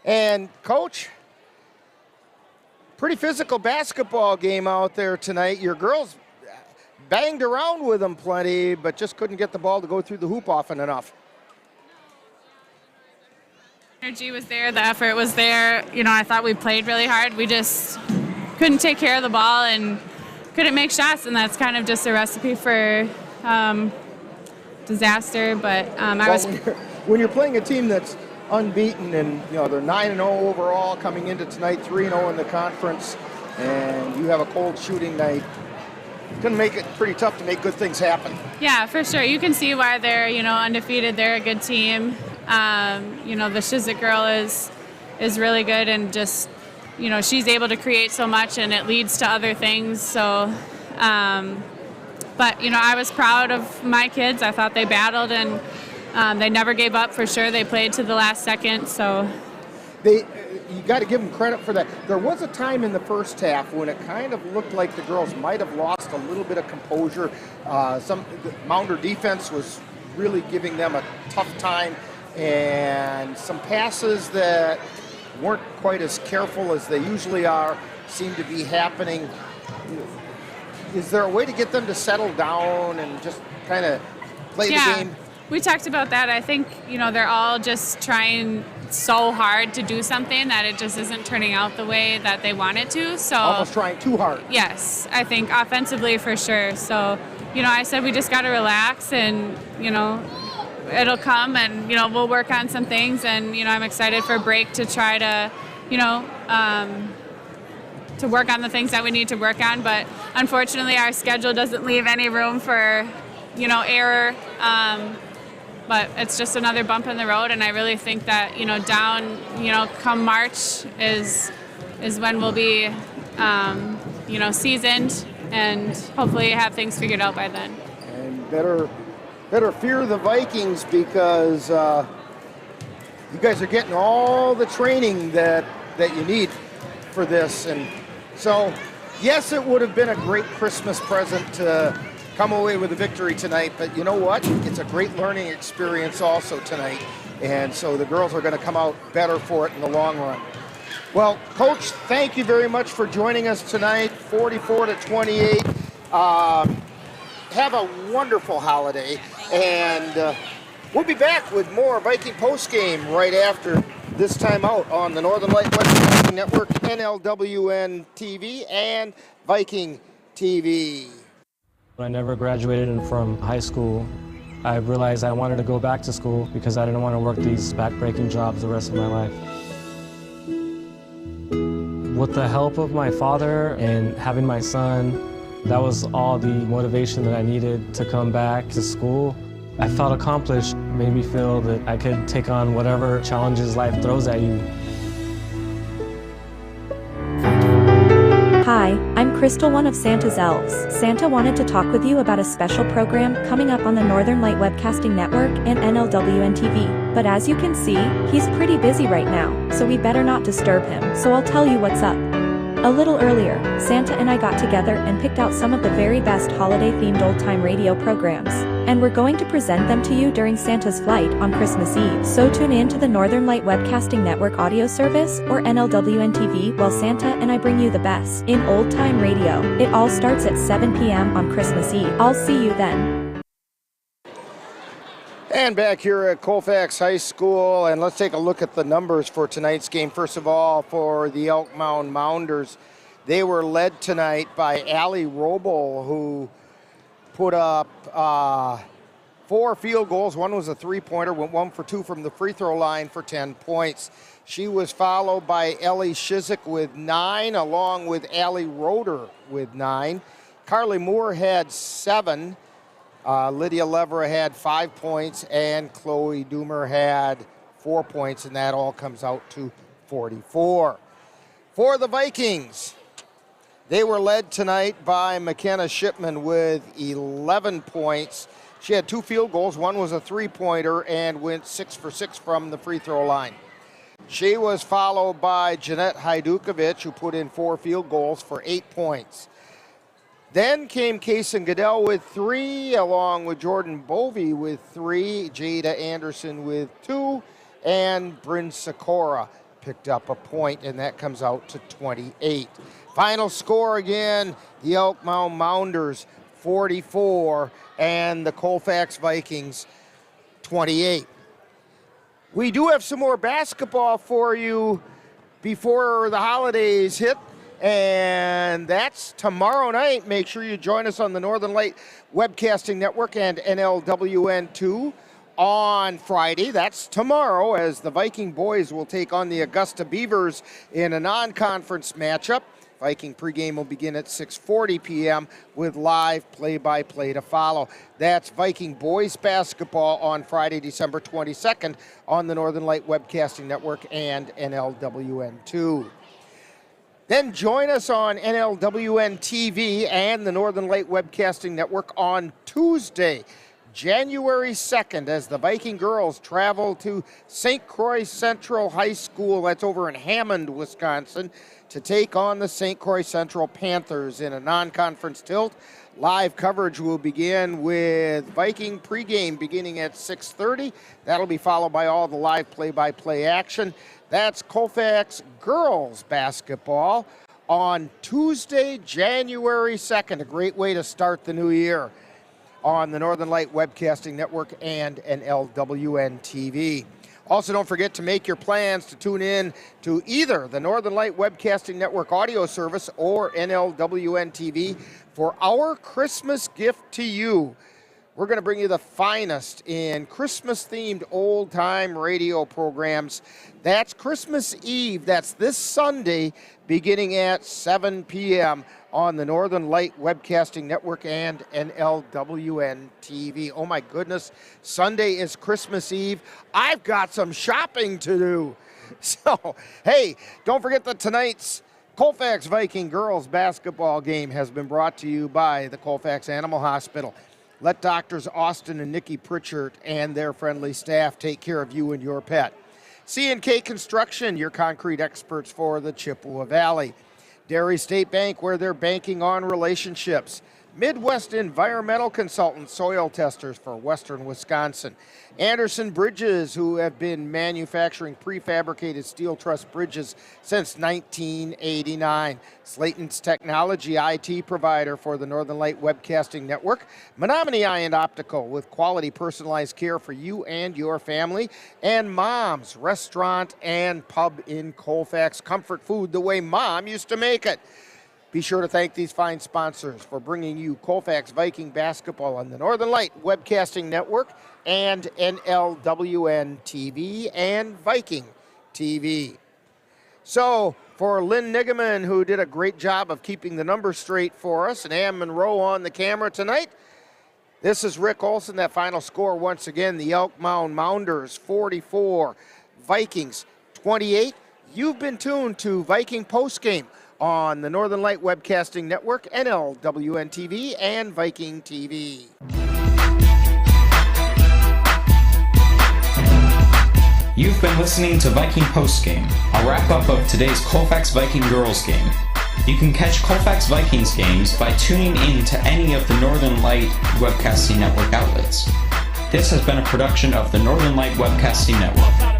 And Coach, pretty physical basketball game out there tonight. Your girls banged around with them plenty, but just couldn't get the ball to go through the hoop often enough. Energy was there, the effort was there. You know, I thought we played really hard. We just couldn't take care of the ball and couldn't make shots, and that's kind of just a recipe for disaster. But when you're playing a team that's unbeaten and they're 9-0 overall coming into tonight, 3-0 in the conference, and you have a cold shooting night, it's going to make it pretty tough to make good things happen. Yeah, for sure. You can see why they're undefeated. They're a good team. The Shizik girl is really good, and just she's able to create so much, and it leads to other things. So, but I was proud of my kids. I thought they battled, and they never gave up for sure. They played to the last second. So you got to give them credit for that. There was a time in the first half when it kind of looked like the girls might have lost a little bit of composure. The Mounder defense was really giving them a tough time, and some passes that weren't quite as careful as they usually are seem to be happening. Is there a way to get them to settle down and just kind of play the game? We talked about that. I think, they're all just trying so hard to do something that it just isn't turning out the way that they want it to. So almost trying too hard. Yes, I think offensively for sure. So, I said we just got to relax, and, it'll come, and, we'll work on some things, and, I'm excited for break to try to, work on the things that we need to work on. But unfortunately, our schedule doesn't leave any room for, error. But it's just another bump in the road, and I really think that, down, come March is when we'll be, seasoned and hopefully have things figured out by then. And better fear the Vikings because you guys are getting all the training that you need for this. And so, yes, it would have been a great Christmas present to come away with a victory tonight, but you know what? It's a great learning experience also tonight. And so the girls are going to come out better for it in the long run. Well, Coach, thank you very much for joining us tonight, 44-28. Have a wonderful holiday, and we'll be back with more Viking postgame right after this time out on the Northern Light Webcast Network, NLWN-TV, and Viking TV. When I never graduated from high school, I realized I wanted to go back to school because I didn't want to work these back-breaking jobs the rest of my life. With the help of my father and having my son, that was all the motivation that I needed to come back to school. I felt accomplished, made me feel that I could take on whatever challenges life throws at you. Hi, I'm Crystal, one of Santa's elves. Santa wanted to talk with you about a special program coming up on the Northern Light Webcasting Network and NLWN-TV. But as you can see, he's pretty busy right now, so we better not disturb him. So I'll tell you what's up. A little earlier, Santa and I got together and picked out some of the very best holiday-themed old-time radio programs, and we're going to present them to you during Santa's flight on Christmas Eve. So tune in to the Northern Light Webcasting Network audio service, or NLWN-TV, while Santa and I bring you the best in old-time radio. It all starts at 7 p.m. on Christmas Eve. I'll see you then. And back here at Colfax High School, and let's take a look at the numbers for tonight's game. First of all, for the Elk Mound Mounders, they were led tonight by Allie Roble, who put up 4 field goals. One was a three-pointer, went 1 for 2 from the free throw line for 10 points. She was followed by Ellie Shizik with 9, along with Allie Roeder with 9. Carly Moore had 7. Lydia Levera had 5 points, and Chloe Doomer had 4 points, and that all comes out to 44. For the Vikings, they were led tonight by McKenna Shipman with 11 points. She had 2 field goals. One was a three-pointer and went 6 for 6 from the free throw line. She was followed by Jeanette Hajdukovic, who put in 4 field goals for 8 points. Then came Kaysen Goodell with 3, along with Jordan Bovey with 3, Jada Anderson with 2, and Bryn Sikora picked up a point, and that comes out to 28. Final score again, the Elk Mound Mounders 44, and the Colfax Vikings 28. We do have some more basketball for you before the holidays hit, and that's tomorrow night. Make sure you join us on the Northern Light Webcasting Network and NLWN-2 on Friday. That's tomorrow, as the Viking boys will take on the Augusta Beavers in a non-conference matchup. Viking pregame will begin at 6:40 p.m. with live play-by-play to follow. That's Viking boys basketball on Friday, December 22nd on the Northern Light Webcasting Network and NLWN-2. Then join us on NLWN-TV and the Northern Light Webcasting Network on Tuesday, January 2nd, as the Viking girls travel to St. Croix Central High School, that's over in Hammond, Wisconsin, to take on the St. Croix Central Panthers in a non-conference tilt. Live coverage will begin with Viking pregame beginning at 6:30. That'll be followed by all the live play-by-play action. That's Colfax Girls Basketball on Tuesday, January 2nd. A great way to start the new year on the Northern Light Webcasting Network and NLWN-TV. Also, don't forget to make your plans to tune in to either the Northern Light Webcasting Network audio service or NLWN-TV for our Christmas gift to you. we're going to bring you the finest in Christmas-themed old-time radio programs. That's Christmas Eve. That's this Sunday, beginning at 7 p.m. on the Northern Light Webcasting Network and NLWN-TV. Oh, my goodness. Sunday is Christmas Eve. I've got some shopping to do. So, hey, don't forget that tonight's Colfax Viking Girls Basketball game has been brought to you by the Colfax Animal Hospital. Let Doctors Austin and Nikki Pritchard and their friendly staff take care of you and your pet. C&K Construction, your concrete experts for the Chippewa Valley. Dairy State Bank, where they're banking on relationships. Midwest Environmental Consultants, soil testers for western Wisconsin. Anderson Bridges, who have been manufacturing prefabricated steel truss bridges since 1989. Slayton's Technology, IT provider for the Northern Light Webcasting Network. Menominee Eye and Optical, with quality personalized care for you and your family. And Mom's Restaurant and Pub in Colfax. Comfort food the way Mom used to make it. Be sure to thank these fine sponsors for bringing you Colfax Viking Basketball on the Northern Light Webcasting Network and NLWN-TV and Viking TV. So, for Lynn Nigaman, who did a great job of keeping the numbers straight for us, and Ann Monroe on the camera tonight, this is Rick Olson. That final score once again, the Elk Mound Mounders 44, Vikings 28. You've been tuned to Viking Postgame on the Northern Light Webcasting Network, NLWN-TV, and Viking TV. You've been listening to Viking Postgame, a wrap-up of today's Colfax Viking Girls game. You can catch Colfax Vikings games by tuning in to any of the Northern Light Webcasting Network outlets. This has been a production of the Northern Light Webcasting Network.